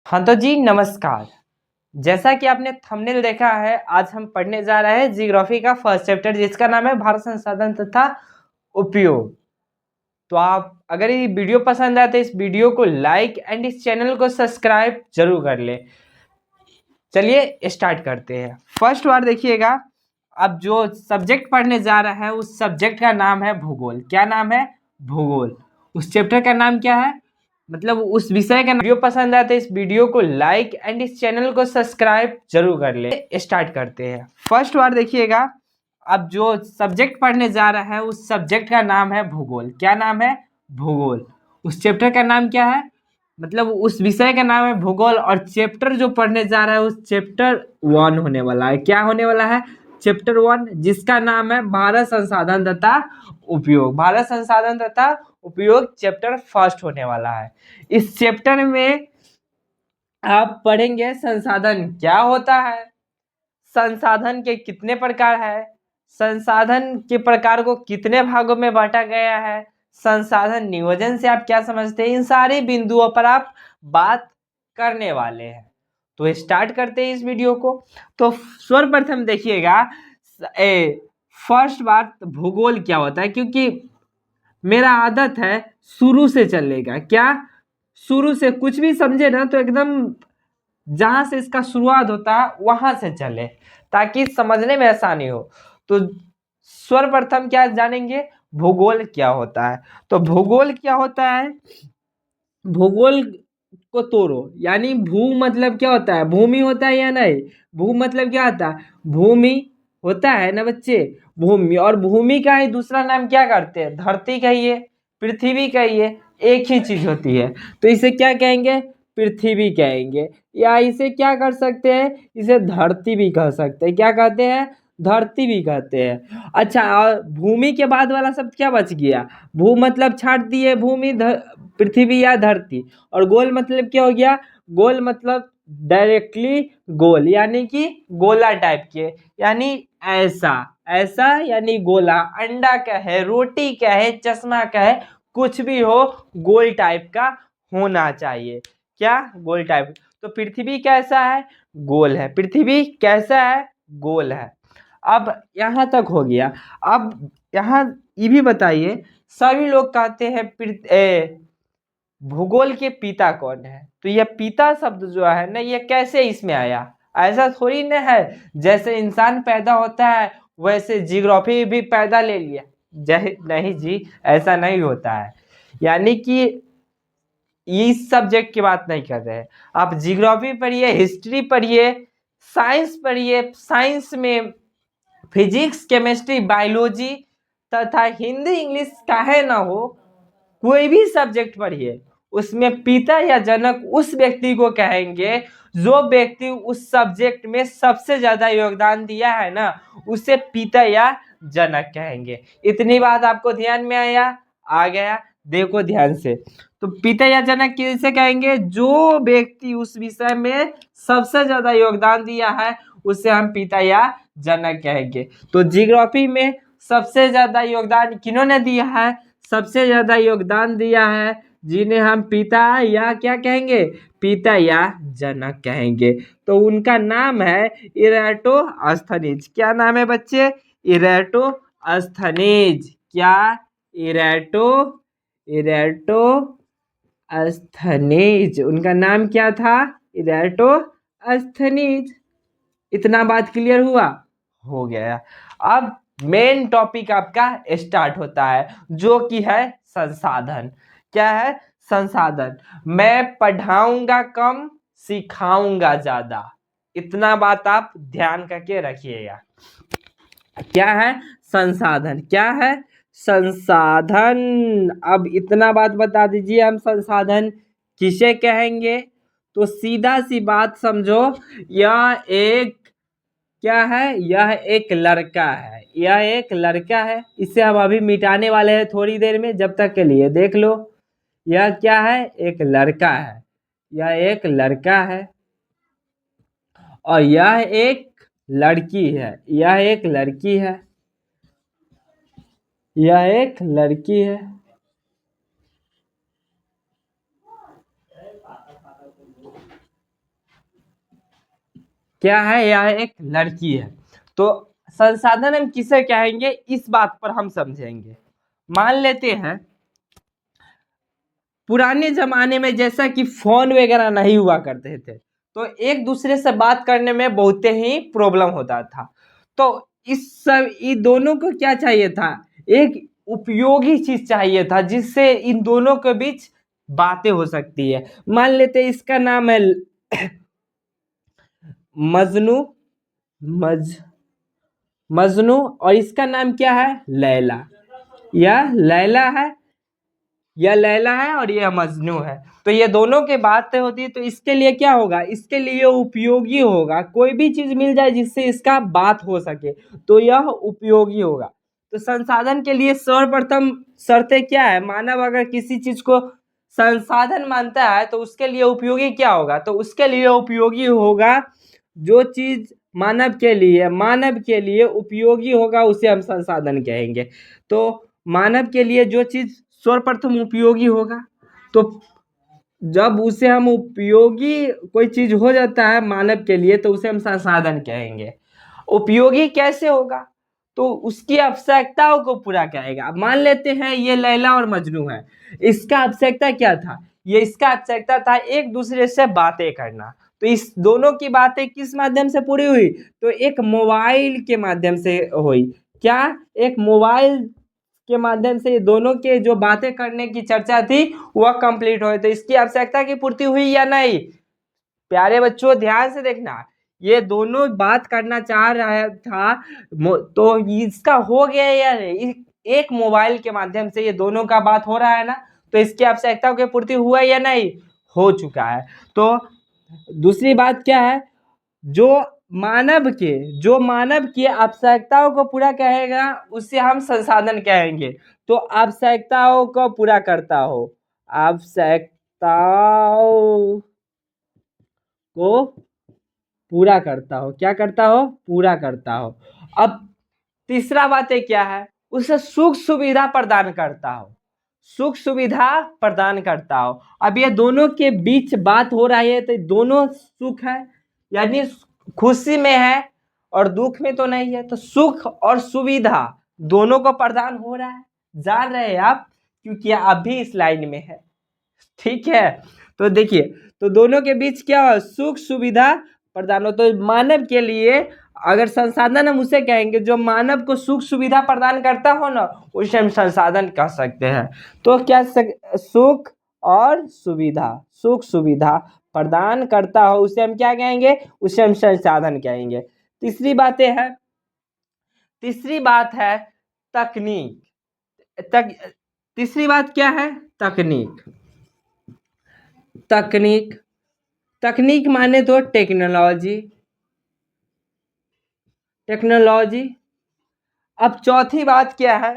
हाँ तो जी नमस्कार। जैसा कि आपने थंबनेल देखा है, आज हम पढ़ने जा रहे हैं जियोग्राफी का फर्स्ट चैप्टर जिसका नाम है भारत संसाधन तथा उपयोग। तो आप अगर ये वीडियो पसंद आए तो इस वीडियो को लाइक एंड इस चैनल को सब्सक्राइब जरूर कर ले। चलिए स्टार्ट करते हैं। फर्स्ट बार देखिएगा, अब जो सब्जेक्ट पढ़ने जा रहा है उस सब्जेक्ट का नाम है भूगोल। क्या नाम है? भूगोल। उस चैप्टर का नाम क्या है, मतलब उस विषय का वीडियो पसंद आए तो इस वीडियो को लाइक एंड इस चैनल को सब्सक्राइब जरूर कर ले। स्टार्ट करते हैं। फर्स्ट बार देखिएगा, अब जो सब्जेक्ट पढ़ने जा रहा है उस सब्जेक्ट का नाम है भूगोल। क्या नाम है? भूगोल। उस चैप्टर का नाम क्या है, मतलब उस विषय का नाम है भूगोल। और चैप्टर जो पढ़ने जा रहा है उस चैप्टर 1 होने वाला है। क्या होने वाला है? चैप्टर 1, जिसका नाम है भारत संसाधन तथा उपयोग। भारत संसाधन तथा उपयोग चैप्टर फर्स्ट होने वाला है। इस चैप्टर में आप पढ़ेंगे संसाधन क्या होता है, संसाधन के कितने प्रकार है, संसाधन के प्रकार को कितने भागों में बांटा गया है, संसाधन नियोजन से आप क्या समझते हैं, इन सारे बिंदुओं पर आप बात करने वाले हैं। तो स्टार्ट करते हैं इस वीडियो को। तो सर्वप्रथम देखिएगा, फर्स्ट बात भूगोल क्या होता है, क्योंकि मेरा आदत है शुरू से चलेगा। क्या? शुरू से कुछ भी समझे ना तो एकदम जहां से इसका शुरुआत होता है वहां से चले, ताकि समझने में आसानी हो। तो सर्वप्रथम क्या जानेंगे, भूगोल क्या होता है। तो भूगोल क्या होता है, भूगोल को तोड़ो, यानी भू मतलब क्या होता है, भूमि होता है या नहीं। भू मतलब क्या होता है, भूमि होता है ना बच्चे, भूमि। और भूमि का ही दूसरा नाम क्या करते हैं, धरती कहिए, पृथ्वी कहिए, एक ही चीज होती है। तो इसे क्या कहेंगे, पृथ्वी कहेंगे। या इसे क्या कर सकते हैं, इसे धरती भी कह सकते हैं। क्या कहते हैं? धरती भी कहते हैं। अच्छा, और भूमि के बाद वाला शब्द क्या बच गया, भू मतलब छाट दिए, भूमि पृथ्वी या धरती। और गोल मतलब क्या हो गया, गोल मतलब डायरेक्टली गोल, यानी कि गोला टाइप के, यानी ऐसा ऐसा, यानी गोला। अंडा का है, रोटी का है, चश्मा का है, कुछ भी हो गोल टाइप का होना चाहिए। क्या? गोल टाइप। तो पृथ्वी कैसा है, गोल है। पृथ्वी कैसा है, गोल है। अब यहाँ तक हो गया। अब यहाँ ये भी बताइए, सभी लोग कहते हैं भूगोल के पिता कौन है। तो यह पिता शब्द जो है ना, ये कैसे इसमें आया? ऐसा थोड़ी ना है जैसे इंसान पैदा होता है वैसे जियोग्राफी भी पैदा ले लिया। जय नहीं जी, ऐसा नहीं होता है। यानी कि इस सब्जेक्ट की बात नहीं कर रहे हैं। आप जियोग्राफी पढ़िए, हिस्ट्री पढ़िए, साइंस पढ़िए। साइंस में फिजिक्स, केमिस्ट्री, बायोलॉजी तथा हिंदी इंग्लिश काहे ना हो, कोई भी सब्जेक्ट पढ़िए, उसमें पिता या जनक उस व्यक्ति को कहेंगे जो व्यक्ति उस सब्जेक्ट में सबसे ज्यादा योगदान दिया है ना, उसे पिता या जनक कहेंगे। इतनी बात आपको ध्यान में आया? आ गया? देखो ध्यान से। तो पिता या जनक किसे कहेंगे, जो व्यक्ति उस विषय में सबसे ज्यादा योगदान दिया है उसे हम पिता या जनक कहेंगे। तो जियोग्राफी में सबसे ज्यादा योगदान किन्होंने दिया है, सबसे ज्यादा योगदान दिया है जिन्हें हम पिता या क्या कहेंगे, पिता या जनक कहेंगे। तो उनका नाम है इरेटोस्थनीज। क्या नाम है बच्चे? इरेटोस्थनीज। क्या? इरेटो इरेटोस्थनीज, उनका नाम क्या था, इरेटोस्थनीज। इतना बात क्लियर हुआ? हो गया। अब मेन टॉपिक आपका स्टार्ट होता है, जो कि है संसाधन। क्या है? संसाधन। मैं पढ़ाऊंगा कम, सिखाऊंगा ज्यादा। इतना बात आप ध्यान करके रखिएगा। क्या है? संसाधन। क्या है? संसाधन। अब इतना बात बता दीजिए, हम संसाधन किसे कहेंगे। तो सीधा सी बात समझो, यह एक क्या है, यह एक लड़का है। यह एक लड़का है, इसे हम अभी मिटाने वाले हैं थोड़ी देर में, जब तक के लिए देख लो। यह क्या है, एक लड़का है। यह एक लड़का है और यह एक लड़की है। यह एक लड़की है। यह एक लड़की है। क्या है, यह एक लड़की है। तो संसाधन हम किसे कहेंगे, इस बात पर हम समझेंगे। मान लेते हैं पुराने जमाने में जैसा कि फोन वगैरह नहीं हुआ करते थे, तो एक दूसरे से बात करने में बहुत ही प्रॉब्लम होता था। तो इन दोनों को क्या चाहिए था, एक उपयोगी चीज चाहिए था जिससे इन दोनों के बीच बातें हो सकती है। मान लेते हैं इसका नाम है मजनू, मज मजनू, और इसका नाम क्या है, लैला। यह लैला है, यह लैला है और यह मजनू है। तो ये दोनों की बातें होती है, तो इसके लिए क्या होगा, इसके लिए उपयोगी होगा। कोई भी चीज मिल जाए जिससे इसका बात हो सके तो यह उपयोगी होगा। तो संसाधन के लिए सर्वप्रथम शर्तें क्या है, मानव अगर किसी चीज को संसाधन मानता है तो उसके लिए उपयोगी क्या होगा, तो उसके लिए उपयोगी होगा जो चीज मानव के लिए उपयोगी होगा उसे हम संसाधन कहेंगे। तो मानव के लिए जो चीज सर्वप्रथम उपयोगी होगा, तो जब उसे हम उपयोगी कोई चीज हो जाता है मानव के लिए तो उसे हम संसाधन कहेंगे। उपयोगी कैसे होगा, तो उसकी आवश्यकताओं को पूरा करेगा। मान लेते हैं ये लैला और मजनू है, इसका आवश्यकता क्या था, इसका आवश्यकता था एक दूसरे से बातें करना। तो इस दोनों की बातें किस माध्यम से पूरी हुई, तो एक मोबाइल के माध्यम से हुई। क्या, एक मोबाइल के माध्यम से ये दोनों के जो बातें करने की चर्चा थी वह कंप्लीट हुई। तो इसकी आवश्यकता की पूर्ति हुई या नहीं, प्यारे बच्चों ध्यान से देखना। ये दोनों बात करना चाह रहा था, तो इसका हो गया या नहीं, एक मोबाइल के माध्यम से ये दोनों का बात हो रहा है ना, तो इसकी आवश्यकताओं की पूर्ति हुआ या नहीं, हो चुका है। तो दूसरी बात क्या है, जो मानव की आवश्यकताओं को पूरा करेगा उसे हम संसाधन कहेंगे। तो आवश्यकताओं को पूरा करता हो, आवश्यकताओं को पूरा करता हो, क्या करता हो, पूरा करता हो। अब तीसरा बातें क्या है, उसे सुख सुविधा प्रदान करता हो, सुख सुविधा प्रदान करता हो। अब ये दोनों के बीच बात हो रही है तो दोनों सुख है, यानी खुशी में है और दुख में तो नहीं है, तो सुख और सुविधा दोनों को प्रदान हो रहा है। जान रहे हैं आप, क्योंकि आप भी इस लाइन में है, ठीक है। तो देखिए, तो दोनों के बीच क्या हो, सुख सुविधा प्रदान हो। तो मानव के लिए अगर संसाधन हम उसे कहेंगे जो मानव को सुख सुविधा प्रदान करता हो ना, उसे हम संसाधन कह सकते हैं। तो क्या सुख और सुविधा, सुख सुविधा प्रदान करता हो उसे हम क्या कहेंगे, उसे हम संसाधन कहेंगे। तीसरी बात है तकनीक। तीसरी बात क्या है, तकनीक। तकनीक माने तो टेक्नोलॉजी। अब चौथी बात क्या है,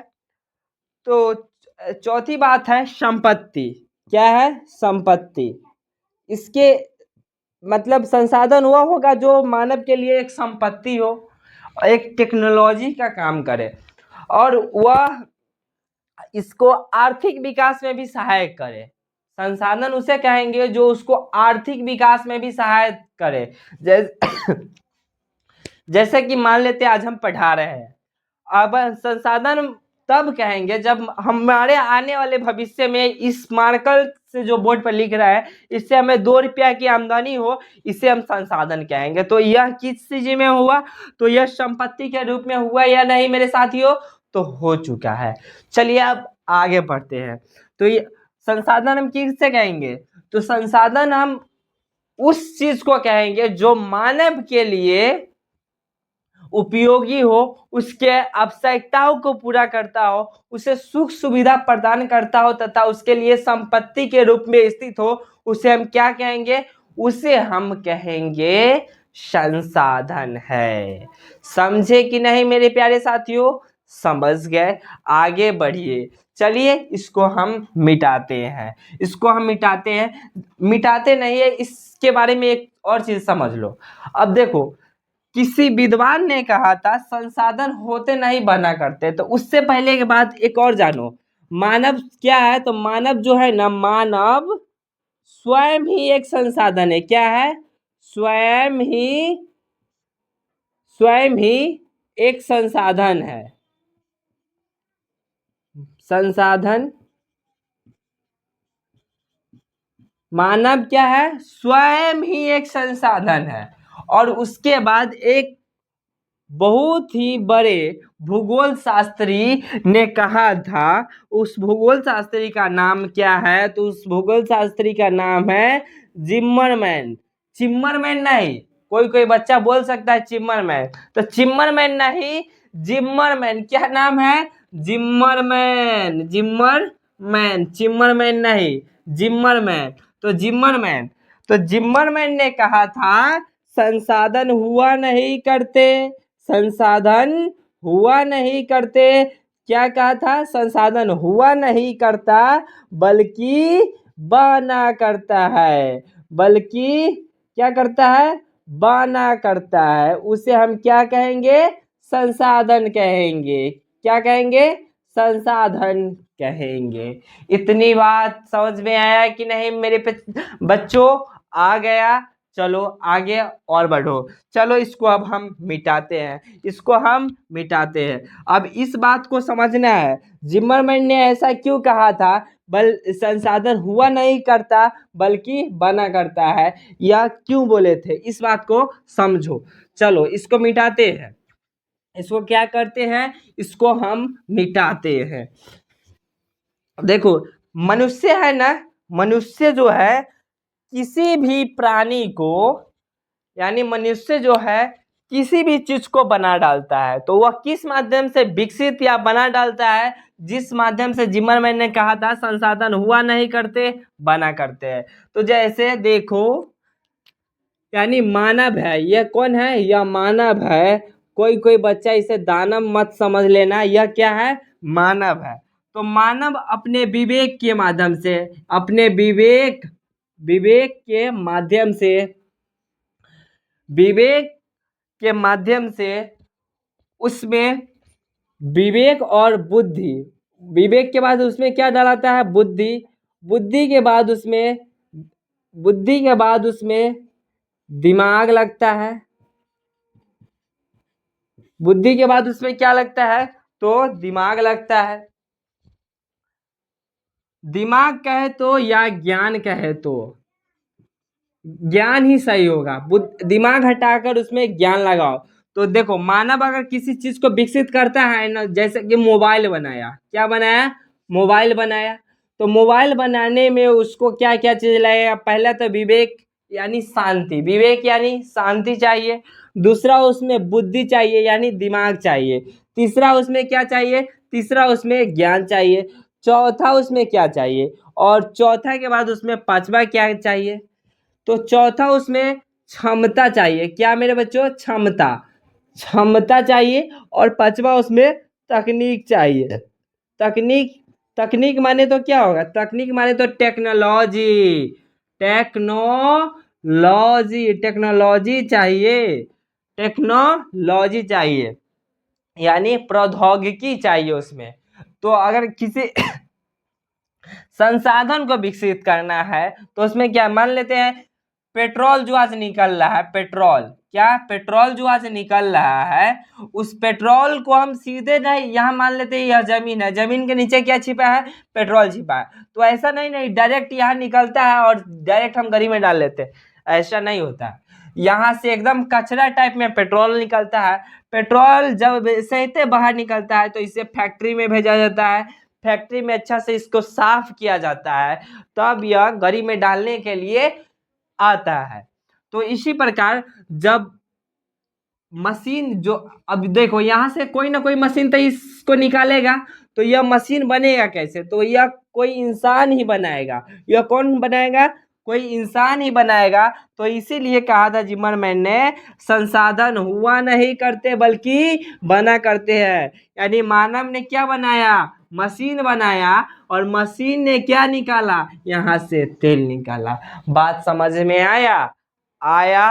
तो चौथी बात है संपत्ति। क्या है, संपत्ति। इसके मतलब संसाधन वह होगा जो मानव के लिए एक संपत्ति हो, एक टेक्नोलॉजी का काम करे और वह इसको आर्थिक विकास में भी सहायक करे। संसाधन उसे कहेंगे जो उसको आर्थिक विकास में भी सहायक करे। जैसे कि मान लेते आज हम पढ़ा रहे हैं, अब संसाधन तब कहेंगे जब हमारे आने वाले भविष्य में इस मार्कर से जो बोर्ड पर लिख रहा है इससे हमें 2 रुपया की आमदनी हो, इसे हम संसाधन कहेंगे। तो यह किस चीज में हुआ, तो यह संपत्ति के रूप में हुआ या नहीं मेरे साथियों, तो हो चुका है। चलिए अब आगे बढ़ते हैं। तो ये संसाधन हम किससे कहेंगे, तो संसाधन हम उस चीज को कहेंगे जो मानव के लिए उपयोगी हो, उसके आवश्यकताओं को पूरा करता हो, उसे सुख सुविधा प्रदान करता हो तथा उसके लिए संपत्ति के रूप में स्थित हो, उसे हम क्या कहेंगे, उसे हम कहेंगे संसाधन है। समझे कि नहीं मेरे प्यारे साथियों, समझ गए, आगे बढ़िए। चलिए इसको हम मिटाते हैं, मिटाते नहीं है, इसके बारे में एक और चीज समझ लो। अब देखो, किसी विद्वान ने कहा था संसाधन होते नहीं बना करते। तो उससे पहले के बाद एक और जानो, मानव क्या है, तो मानव जो है ना, मानव स्वयं ही एक संसाधन है। क्या है, स्वयं ही स्वयं ही एक संसाधन है। संसाधन, मानव क्या है? स्वयं ही एक संसाधन है। और उसके बाद एक बहुत ही बड़े भूगोल शास्त्री ने कहा था, उस भूगोल शास्त्री का नाम क्या है? तो उस भूगोल शास्त्री का नाम है जिम्मरमैन। चिम्मरमैन नहीं, कोई कोई बच्चा बोल सकता है चिम्मरमैन, तो चिम्मरमैन नहीं, जिम्मरमैन। क्या नाम है? जिम्मरमैन। जिम्मरमैन, चिम्मरमैन नहीं, जिम्मरमैन। तो जिम्मरमैन, तो जिम्मरमैन ने कहा था संसाधन हुआ नहीं करते, संसाधन हुआ नहीं करते। क्या कहा था? संसाधन हुआ नहीं करता बल्कि बना करता है। बल्कि क्या करता है? बना करता है। उसे हम क्या कहेंगे? संसाधन कहेंगे। क्या कहेंगे? संसाधन कहेंगे। इतनी बात समझ में आया कि नहीं मेरे बच्चों? आ गया? चलो आगे और बढ़ो। चलो इसको अब हम मिटाते हैं, इसको हम मिटाते हैं। अब इस बात को समझना है, जिम्मरमैन ने ऐसा क्यों कहा था? संसाधन हुआ नहीं करता बल्कि बना करता है, यह क्यों बोले थे? इस बात को समझो। चलो इसको मिटाते हैं। इसको क्या करते हैं? इसको हम मिटाते हैं। देखो, मनुष्य है ना, मनुष्य जो है किसी भी प्राणी को, यानी मनुष्य जो है किसी भी चीज को बना डालता है, तो वह किस माध्यम से विकसित या बना डालता है? जिस माध्यम से जिम्मरमैन ने कहा था संसाधन हुआ नहीं करते, बना करते हैं। तो जैसे देखो, यानी मानव है, यह कौन है? यह मानव है। कोई कोई बच्चा इसे दानव मत समझ लेना, यह क्या है? मानव है। तो मानव अपने विवेक के माध्यम से, अपने विवेक विवेक के माध्यम से, विवेक के माध्यम से उसमें विवेक और बुद्धि, विवेक के बाद उसमें क्या डलाता है? बुद्धि। बुद्धि के बाद उसमें, बुद्धि के बाद उसमें दिमाग लगता है। बुद्धि के बाद उसमें क्या लगता है? तो दिमाग लगता है। दिमाग कहे तो या ज्ञान कहे तो, ज्ञान ही सही होगा। दिमाग हटाकर उसमें ज्ञान लगाओ। तो देखो, मानव अगर किसी चीज को विकसित करता है ना, जैसे कि मोबाइल बनाया, क्या बनाया? मोबाइल बनाया। तो मोबाइल बनाने में उसको क्या क्या चीज लगेगा? पहला तो विवेक यानी शांति, विवेक यानी शांति चाहिए। दूसरा उसमें बुद्धि चाहिए यानी दिमाग चाहिए। तीसरा उसमें क्या चाहिए? तीसरा उसमें ज्ञान चाहिए। चौथा उसमें क्या चाहिए? और चौथा के बाद उसमें पांचवा क्या चाहिए? तो चौथा उसमें क्षमता चाहिए। क्या मेरे बच्चों? क्षमता, क्षमता चाहिए। और पांचवा उसमें तकनीक चाहिए। तकनीक, तकनीक माने तो क्या होगा? तकनीक माने तो टेक्नोलॉजी, टेक्नोलॉजी, टेक्नोलॉजी चाहिए, टेक्नोलॉजी चाहिए, यानी प्रौद्योगिकी चाहिए उसमें। तो अगर किसी संसाधन को विकसित करना है तो उसमें क्या मान लेते हैं? पेट्रोल जो आज निकल रहा है, पेट्रोल, क्या? पेट्रोल जो आज निकल रहा है, उस पेट्रोल को हम सीधे नहीं, यहाँ मान लेते हैं यह जमीन है, जमीन के नीचे क्या छिपा है? पेट्रोल छिपा है। तो ऐसा नहीं नहीं डायरेक्ट यहाँ निकलता है और डायरेक्ट हम गाड़ी में डाल लेते हैं, ऐसा नहीं होता है। यहाँ से एकदम कचरा टाइप में पेट्रोल निकलता है। पेट्रोल जब सहते बाहर निकलता है तो इसे फैक्ट्री में भेजा जाता है। फैक्ट्री में अच्छा से इसको साफ किया जाता है, तब यह गाड़ी में डालने के लिए आता है। तो इसी प्रकार जब मशीन जो, अब देखो यहाँ से कोई ना कोई मशीन तो इसको निकालेगा, तो यह मशीन बनेगा कैसे? तो यह कोई इंसान ही बनाएगा। यह कौन बनाएगा? कोई इंसान ही बनाएगा। तो इसीलिए कहा था जिमरमैन ने संसाधन हुआ नहीं करते बल्कि बना करते हैं। यानी मानव ने क्या बनाया? मशीन बनाया। और मशीन ने क्या निकाला? यहाँ से तेल निकाला। बात समझ में आया? आया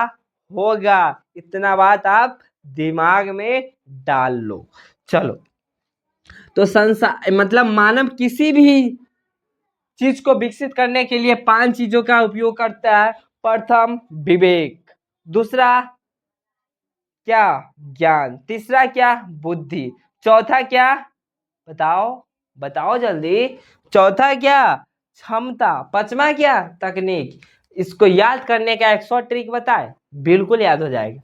होगा। इतना बात आप दिमाग में डाल लो। चलो, तो संसार मतलब मानव किसी भी चीज को विकसित करने के लिए 5 चीजों का उपयोग करता है। प्रथम विवेक, दूसरा क्या? ज्ञान। तीसरा क्या? बुद्धि। चौथा क्या? बताओ बताओ जल्दी। चौथा क्या? क्षमता। पांचवा क्या? तकनीक। इसको याद करने का एक शॉर्ट ट्रिक बताए, बिल्कुल याद हो जाएगा।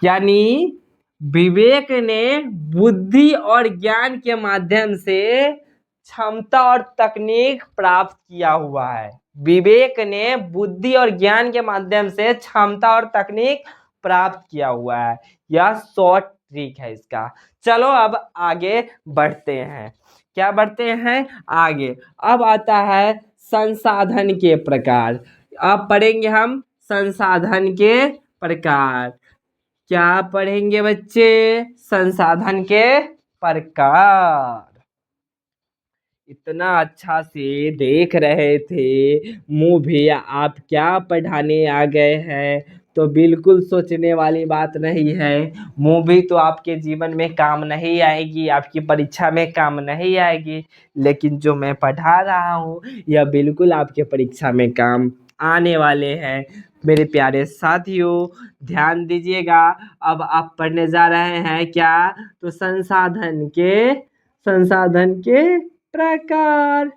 यानी विवेक ने बुद्धि और ज्ञान के माध्यम से क्षमता और तकनीक प्राप्त किया हुआ है। विवेक ने बुद्धि और ज्ञान के माध्यम से क्षमता और तकनीक प्राप्त किया हुआ है। यह शॉर्ट ट्रिक है इसका। चलो अब आगे बढ़ते हैं। क्या बढ़ते हैं? आगे। अब आता है संसाधन के प्रकार। अब पढ़ेंगे हम संसाधन के प्रकार। क्या पढ़ेंगे बच्चे? संसाधन के प्रकार। इतना अच्छा से देख रहे थे मूवी, आप क्या पढ़ाने आ गए हैं? तो बिल्कुल सोचने वाली बात नहीं है। मूवी तो आपके जीवन में काम नहीं आएगी, आपकी परीक्षा में काम नहीं आएगी, लेकिन जो मैं पढ़ा रहा हूँ यह बिल्कुल आपके परीक्षा में काम आने वाले हैं। मेरे प्यारे साथियों ध्यान दीजिएगा। अब आप पढ़ने जा रहे हैं क्या? तो संसाधन के प्रकार।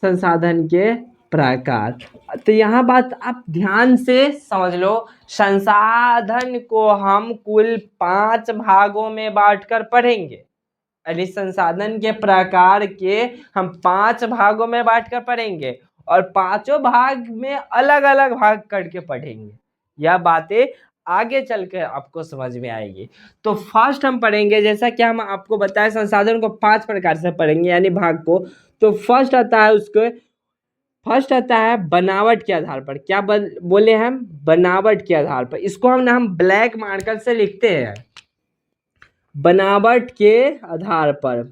संसाधन के प्रकार। तो यहाँ बात आप ध्यान से समझ लो। संसाधन को हम कुल 5 भागों में बांटकर पढ़ेंगे। यानी संसाधन के प्रकार के हम 5 भागों में बांटकर पढ़ेंगे और पांचों भाग में अलग अलग भाग करके पढ़ेंगे। यह बातें आगे चलकर आपको समझ में आएगी। तो फर्स्ट हम पढ़ेंगे, जैसा कि हम आपको बताएं संसाधन को 5 प्रकार से पढ़ेंगे यानी भाग को। तो फर्स्ट आता है फर्स्ट आता है बनावट के आधार पर। क्या बोले हम? बनावट के आधार पर। इसको हम ब्लैक मार्कर से लिखते हैं। बनावट के आधार पर।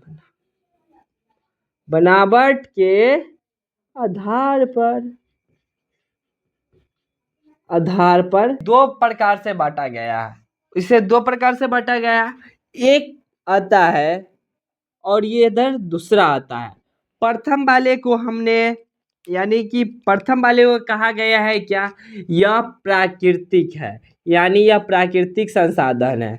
बनावट के आधार पर 2 प्रकार से बांटा गया है। इसे 2 प्रकार से बांटा गया। एक आता है और ये इधर दूसरा आता है। प्रथम वाले को हमने यानी कि प्रथम वाले को कहा गया है क्या? यह प्राकृतिक है, यानी यह प्राकृतिक संसाधन है।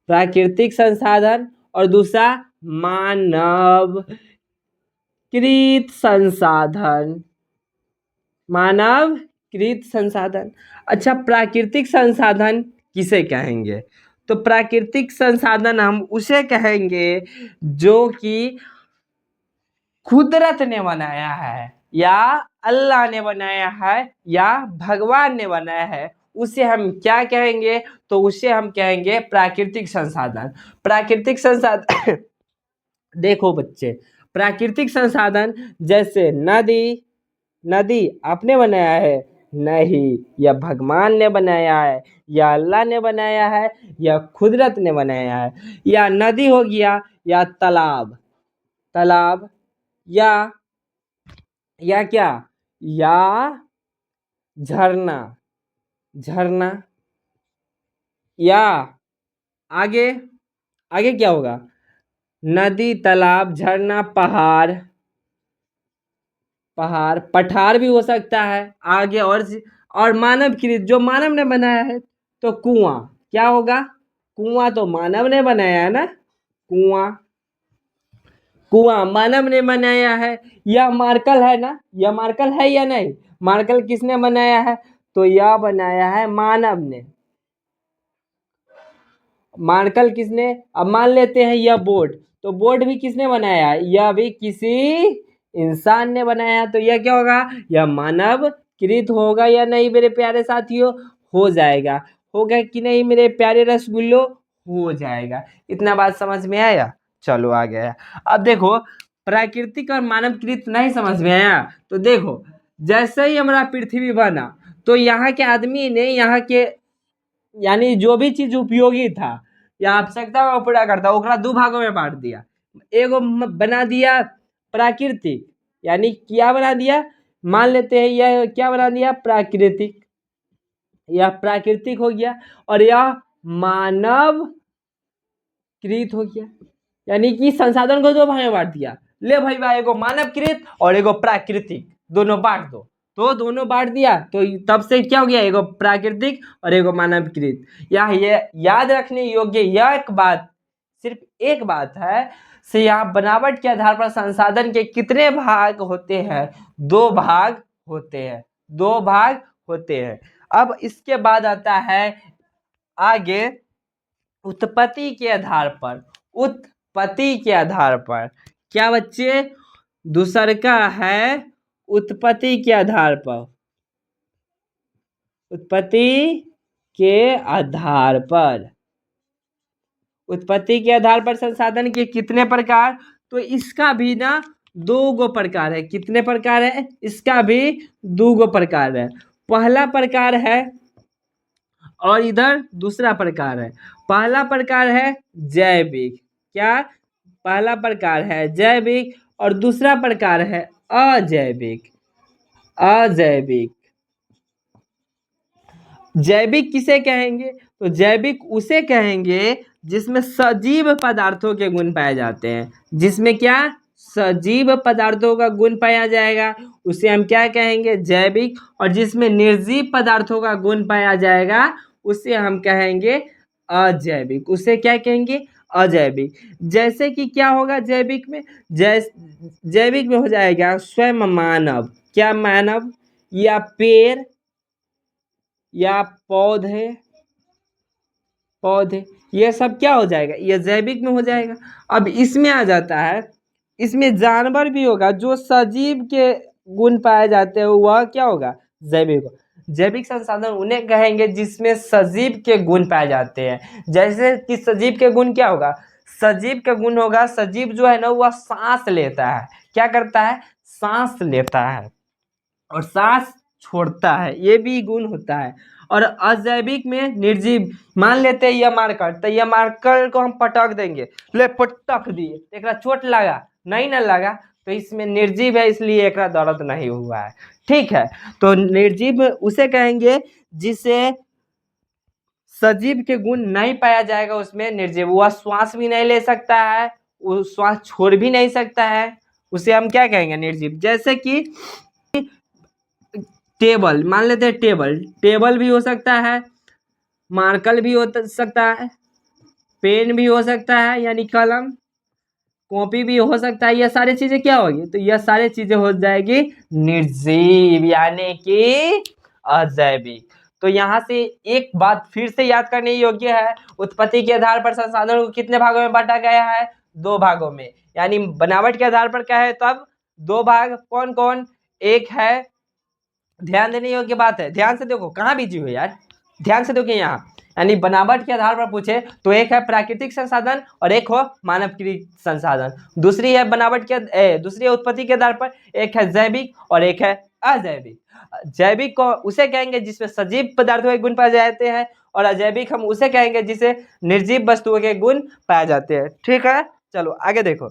प्राकृतिक संसाधन। और दूसरा मानव कृत संसाधन। मानव कृत संसाधन। अच्छा, प्राकृतिक संसाधन किसे कहेंगे? तो प्राकृतिक संसाधन हम उसे कहेंगे जो कि कुदरत ने बनाया है या अल्लाह ने बनाया है या भगवान ने बनाया है, उसे हम क्या कहेंगे? तो उसे हम कहेंगे प्राकृतिक संसाधन। प्राकृतिक संसाधन देखो बच्चे, प्राकृतिक संसाधन जैसे नदी आपने बनाया है? नहीं, यह भगवान ने बनाया है या अल्लाह ने बनाया है या कुदरत ने बनाया है। या नदी हो गया या तालाब या क्या? या झरना या आगे क्या होगा? नदी, तालाब, झरना, पठार भी हो सकता है आगे। और मानव कृत, जो मानव ने बनाया है, तो कुआं क्या होगा? कुआं तो मानव ने बनाया है ना। कुआं मानव ने बनाया है। यह मार्कल है ना, यह मार्कल है या नहीं? मार्कल किसने बनाया है? तो यह बनाया है मानव ने। मार्कल किसने? अब मान लेते हैं यह बोर्ड, तो बोर्ड भी किसने बनाया है? यह भी किसी इंसान ने बनाया। तो यह क्या होगा? यह मानव कृत होगा या नहीं मेरे प्यारे साथियों? हो जाएगा। होगा कि नहीं मेरे प्यारे रसगुल्लो? हो जाएगा। इतना बात समझ में आया? चलो आ गया। अब देखो, प्राकृतिक और मानवकृत नहीं समझ में आया तो देखो, जैसे ही हमारा पृथ्वी बना तो यहाँ के आदमी ने यहाँ के यानी जो भी चीज उपयोगी था या आवश्यकता को पूरा करता ओकरा 2 भागों में बांट दिया। एगो बना दिया प्राकृतिक, यानी क्या बना दिया? मान लेते हैं यह क्या बना दिया? प्राकृतिक। यह प्राकृतिक हो गया और यह मानव कृत हो गया। यानी कि संसाधन को 2 भाग में बांट दिया। ले भाई एगो मानवकृत और एगो प्राकृतिक, दोनों बांट दो तो दोनों बांट दिया, तो तब से क्या हो गया, एगो प्राकृतिक और एगो मानवकृत। या ये याद रखने योग्य यह एक बात, सिर्फ एक बात है से यहाँ बनावट के आधार पर संसाधन के कितने भाग होते हैं, 2 भाग होते हैं, 2 भाग होते हैं। अब इसके बाद आता है आगे उत्पत्ति के आधार पर, उत्पत्ति के आधार पर क्या बच्चे, दूसर का है उत्पत्ति के आधार पर, उत्पत्ति के आधार पर, उत्पत्ति के आधार पर संसाधन के कितने प्रकार, तो इसका भी ना 2 गो प्रकार है। कितने प्रकार है, इसका भी 2 गो प्रकार है। पहला प्रकार है और इधर दूसरा प्रकार है। पहला प्रकार है जैविक, क्या, पहला प्रकार है जैविक और दूसरा प्रकार है अजैविक, अजैविक। जैविक किसे कहेंगे, तो जैविक उसे कहेंगे जिसमें सजीव पदार्थों के गुण पाए जाते हैं, जिसमें क्या, सजीव पदार्थों का गुण पाया जाएगा, उसे हम क्या कहेंगे, जैविक। और जिसमें निर्जीव पदार्थों का गुण पाया जाएगा उसे हम कहेंगे अजैविक, उसे क्या कहेंगे, अजैविक। जैसे कि क्या होगा जैविक में, जैविक में हो जाएगा स्वयं मानव, क्या मानव, या पेड़, या पौधे, पौधे, ये सब क्या हो जाएगा, ये जैविक में हो जाएगा। अब इसमें आ जाता है, इसमें जानवर भी होगा, जो सजीव के गुण पाए जाते हैं वह क्या होगा, जैविक। जैविक संसाधन उन्हें कहेंगे जिसमें सजीव के गुण पाए जाते हैं। जैसे कि सजीव के गुण क्या होगा, सजीव का गुण होगा, सजीव जो है ना वह सांस लेता है, क्या करता है, सांस लेता है और सांस छोड़ता है, ये भी गुण होता है। और अजैविक में निर्जीव, मान लेते हैं यह मार्कर, तो यह मार्कर को हम पटक देंगे, ले पटक दिए, एक चोट लगा, नहीं ना लगा, तो इसमें निर्जीव है इसलिए एक दर्द नहीं हुआ है, ठीक है। तो निर्जीव उसे कहेंगे जिसे सजीव के गुण नहीं पाया जाएगा, उसमें निर्जीव, वह श्वास भी नहीं ले सकता है, वो श्वास छोड़ भी नहीं सकता है, उसे हम क्या कहेंगे, निर्जीव। जैसे कि टेबल, मान लेते हैं टेबल, टेबल भी हो सकता है, मार्कर भी हो सकता है, पेन भी हो सकता है यानी कलम, कॉपी भी हो सकता है, ये सारी चीजें क्या होगी, तो यह सारी चीजें हो जाएगी निर्जीव यानी कि अजैविक। तो यहाँ से एक बात फिर से याद करने योग्य है, उत्पत्ति के आधार पर संसाधनों को कितने भागों में बांटा गया है, 2 भागों में, यानी बनावट के आधार पर क्या है, तब 2 भाग, कौन कौन, एक है, ध्यान देने योग्य बात है, ध्यान से देखो, कहाँ बिजी हो यार, ध्यान से देखिए यहाँ, यानी बनावट के आधार पर पूछे तो एक है प्राकृतिक संसाधन और एक हो मानवकृत संसाधन। दूसरी है बनावट के दूसरी है उत्पत्ति के आधार पर, एक है जैविक और एक है अजैविक। जैविक को उसे कहेंगे जिसमें सजीव पदार्थों के गुण पाए जाते हैं, और अजैविक हम उसे कहेंगे जिसे निर्जीव वस्तुओं के गुण पाए जाते हैं, ठीक है। चलो आगे देखो,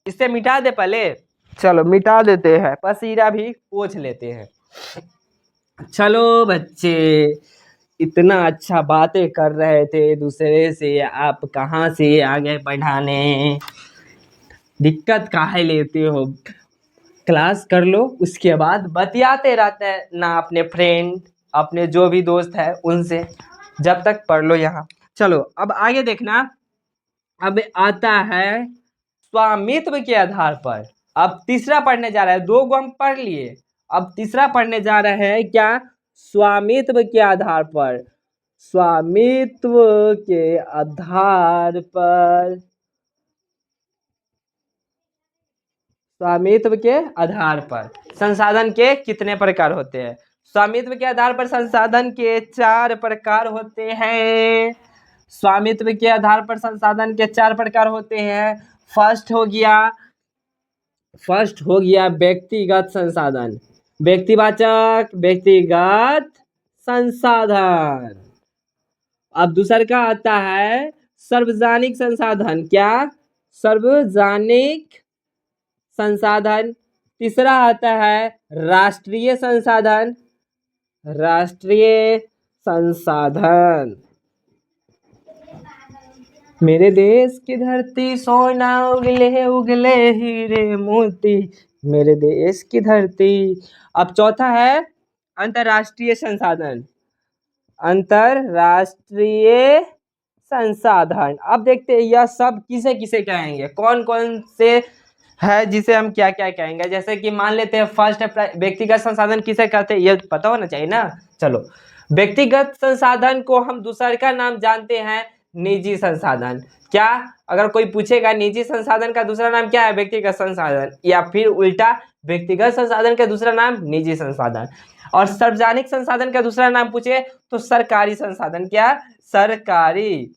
इसे मिटा दे पहले, चलो मिटा देते हैं, पसीरा भी पोंछ लेते हैं। चलो बच्चे, इतना अच्छा बातें कर रहे थे दूसरे से, आप कहाँ से आ गए पढ़ाने, दिक्कत काहे लेते हो, क्लास कर लो, उसके बाद बतियाते रहते हैं ना अपने फ्रेंड, अपने जो भी दोस्त है उनसे, जब तक पढ़ लो यहाँ। चलो अब आगे देखना, अब आता है स्वामित्व के आधार पर, अब तीसरा पढ़ने जा रहा है, 2 को हम पढ़ लिए, अब तीसरा पढ़ने जा रहे हैं, क्या, स्वामित्व के आधार पर, स्वामित्व के आधार पर, स्वामित्व के आधार पर संसाधन के कितने प्रकार होते हैं। स्वामित्व के आधार पर संसाधन के 4 प्रकार होते हैं। स्वामित्व के आधार पर संसाधन के 4 प्रकार होते हैं। फर्स्ट हो गया व्यक्तिगत संसाधन, व्यक्तिवाचक व्यक्तिगत संसाधन। अब दूसरा का आता है सार्वजनिक संसाधन, क्या, सार्वजनिक संसाधन। तीसरा आता है राष्ट्रीय संसाधन, राष्ट्रीय संसाधन। मेरे देश की धरती सोना उगले उगले हीरे मोती, मेरे देश की धरती। अब चौथा है अंतर्राष्ट्रीय संसाधन। अंतर्राष्ट्रीय संसाधन, अब देखते हैं यह सब किसे किसे कहेंगे, कौन कौन से है जिसे हम क्या क्या कहेंगे। जैसे कि मान लेते हैं फर्स्ट व्यक्तिगत संसाधन किसे कहते हैं, ये पता होना चाहिए ना। चलो, व्यक्तिगत संसाधन को हम दूसरे का नाम जानते हैं निजी संसाधन। क्या, अगर कोई पूछेगा निजी संसाधन का दूसरा नाम क्या है, व्यक्तिगत संसाधन, या फिर उल्टा व्यक्तिगत संसाधन का दूसरा नाम निजी संसाधन। और सार्वजनिक संसाधन का दूसरा नाम पूछे तो सरकारी संसाधन। क्या, सरकारी।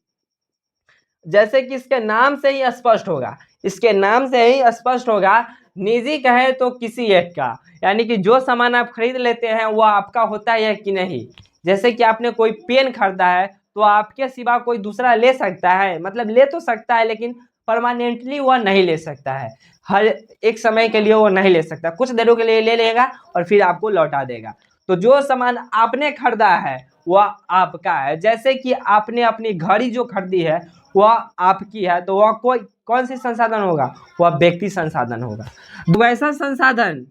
जैसे कि इसके नाम से ही स्पष्ट होगा, इसके नाम से ही स्पष्ट होगा, निजी कहे तो किसी एक का, यानी कि जो सामान आप खरीद लेते हैं वो आपका होता है कि नहीं। जैसे कि आपने कोई पेन खरीदा है तो आपके सिवा कोई दूसरा ले सकता है, मतलब ले तो सकता है लेकिन परमानेंटली वह नहीं ले सकता है, हर एक समय के लिए वो नहीं ले सकता, कुछ देरों के लिए ले लेगा और फिर आपको लौटा देगा। तो जो सामान आपने खरीदा है वह आपका है। जैसे कि आपने अपनी घड़ी जो खरीदी है वह आपकी है, तो वह कोई कौन सी संसाधन होगा, वह व्यक्ति संसाधन होगा। वैसा संसाधन,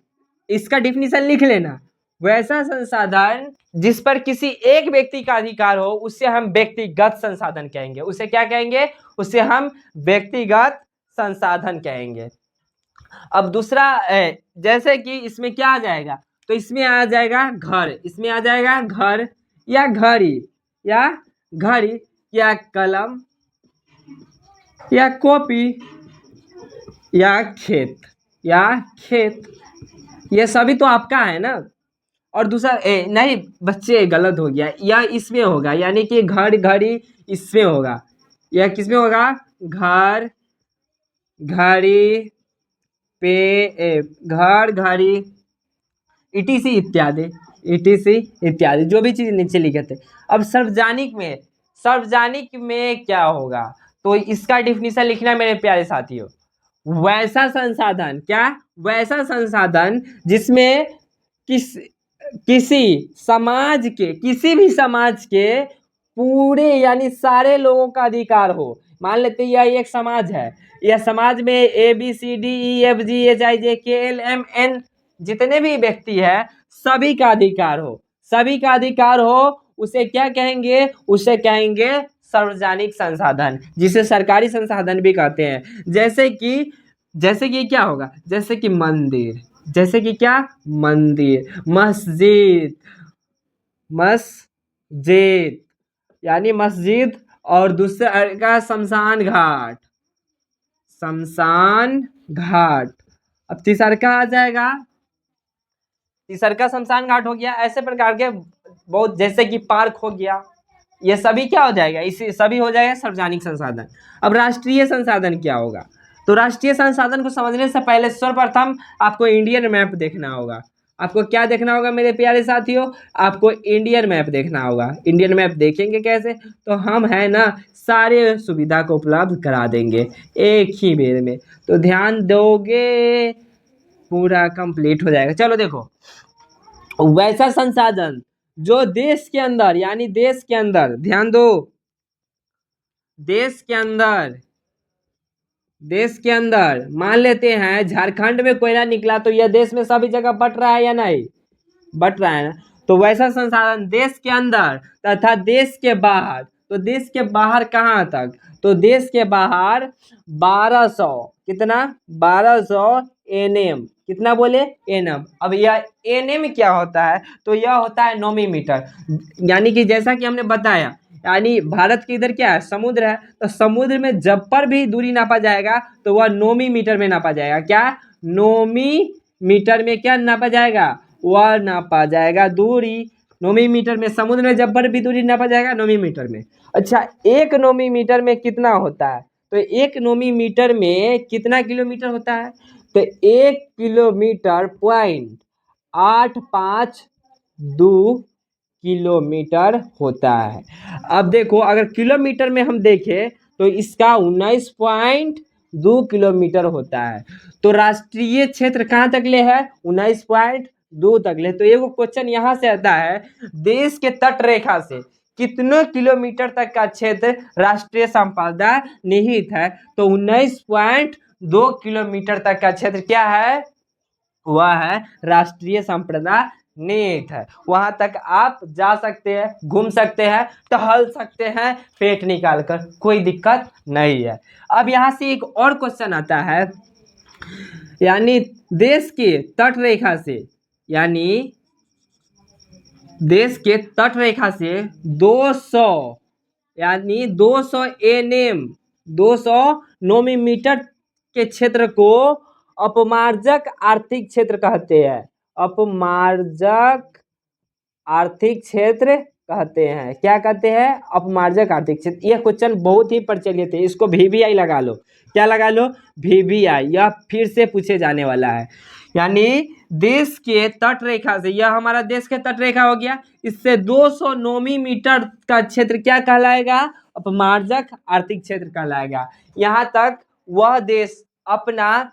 इसका डिफिनीशन लिख लेना, वैसा संसाधन जिस पर किसी एक व्यक्ति का अधिकार हो उसे हम व्यक्तिगत संसाधन कहेंगे। उसे क्या कहेंगे, उसे हम व्यक्तिगत संसाधन कहेंगे। अब दूसरा जैसे कि इसमें क्या आ जाएगा, तो इसमें आ जाएगा घर, इसमें आ जाएगा घर या घड़ी, या घड़ी या कलम या कॉपी या खेत, या खेत, ये सभी तो आपका है ना। और दूसरा नहीं बच्चे, गलत हो गया, यह इसमें होगा, यानी कि घर घड़ी इसमें होगा, यह किसमें होगा, घर घड़ी पे घर घड़ी इटीसी इत्यादि, इटीसी इत्यादि जो भी चीज नीचे लिखे थे। अब सार्वजनिक में, सार्वजनिक में क्या होगा, तो इसका डिफिनीशन लिखना मेरे प्यारे साथियों, वैसा संसाधन, क्या, वैसा संसाधन जिसमें किसी समाज के, किसी भी समाज के पूरे यानी सारे लोगों का अधिकार हो। मान लेते हैं यह एक समाज है, यह समाज में ABCDEFGHIJKLMN जितने भी व्यक्ति है सभी का अधिकार हो, सभी का अधिकार हो, उसे क्या कहेंगे, उसे कहेंगे सार्वजनिक संसाधन, जिसे सरकारी संसाधन भी कहते हैं। जैसे कि क्या होगा, जैसे कि मंदिर, जैसे कि क्या, मंदिर, मस्जिद, मस्जिद यानी मस्जिद, और दूसरा का शमशान घाट, शमशान घाट। अब तीसरा का आ जाएगा, तीसरा का शमशान घाट हो गया। ऐसे प्रकार के बहुत, जैसे कि पार्क हो गया, ये सभी क्या हो जाएगा, इसी सभी हो जाएगा सार्वजनिक संसाधन। अब राष्ट्रीय संसाधन क्या होगा, तो राष्ट्रीय संसाधन को समझने से पहले सर्वप्रथम आपको इंडियन मैप देखना होगा। आपको क्या देखना होगा मेरे प्यारे साथियों, आपको इंडियन मैप देखना होगा। इंडियन मैप देखेंगे कैसे, तो हम है ना सारे सुविधा को उपलब्ध करा देंगे एक ही बेर में, तो ध्यान दोगे, पूरा कंप्लीट हो जाएगा। चलो देखो, वैसा संसाधन जो देश के अंदर, यानी देश के अंदर, ध्यान दो, देश के अंदर, देश के अंदर मान लेते हैं झारखंड में कोयला निकला तो यह देश में सभी जगह बट रहा है या नहीं, बट रहा है ना। तो वैसा संसाधन देश के अंदर तथा देश के बाहर, तो देश के बाहर कहाँ तक, तो देश के बाहर 1200, कितना, 1200 NM, कितना बोले, NM। अब यह NM क्या होता है, तो यह होता है नौमी मीटर, यानी कि जैसा कि हमने बताया, यानी भारत के इधर क्या है, समुद्र है, तो समुद्र में जब पर भी दूरी नापा जाएगा तो वह नौमी मीटर में नापा जाएगा। क्या, नौमी मीटर में क्या नापा जाएगा, वह नापा जाएगा दूरी नौमी मीटर में। समुद्र में जब पर भी दूरी नापा जाएगा नौमी मीटर में। अच्छा, एक नौमी मीटर में कितना होता है, तो एक नौमी मीटर में कितना किलोमीटर होता है, तो 1 किलोमीटर 852 किलोमीटर होता है। अब देखो, अगर किलोमीटर में हम देखें तो इसका 19.2 किलोमीटर होता है। तो राष्ट्रीय क्षेत्र कहाँ तक ले है, 19.2 तक ले। तो एक क्वेश्चन यहाँ से आता है, देश के तट रेखा से कितने किलोमीटर तक का क्षेत्र राष्ट्रीय संपदा निहित है, तो 19.2 किलोमीटर तक का क्षेत्र क्या है, वह है राष्ट्रीय संप्रदा नीति है। वहां तक आप जा सकते हैं, घूम सकते हैं, टहल सकते हैं पेट निकाल कर, कोई दिक्कत नहीं है। अब यहाँ से एक और क्वेश्चन आता है, यानी देश के तट रेखा से, यानी देश के तट रेखा से 200 यानी 200 एनएम 200 नोमीमीटर के क्षेत्र को अपमार्जक आर्थिक क्षेत्र कहते हैं। अपमार्जक आर्थिक क्षेत्र कहते हैं। क्या कहते हैं? अपमार्जक आर्थिक क्षेत्र। यह क्वेश्चन बहुत ही प्रचलित है, इसको VVI लगा लो। क्या लगा लो? VVI। यह फिर से पूछे जाने वाला है। यानी देश के तट रेखा से, यह हमारा देश के तट रेखा हो गया, इससे 200 नोमीमीटर का क्षेत्र क्या कहलाएगा? अपमार्जक आर्थिक क्षेत्र कहलाएगा। यहाँ तक वह देश अपना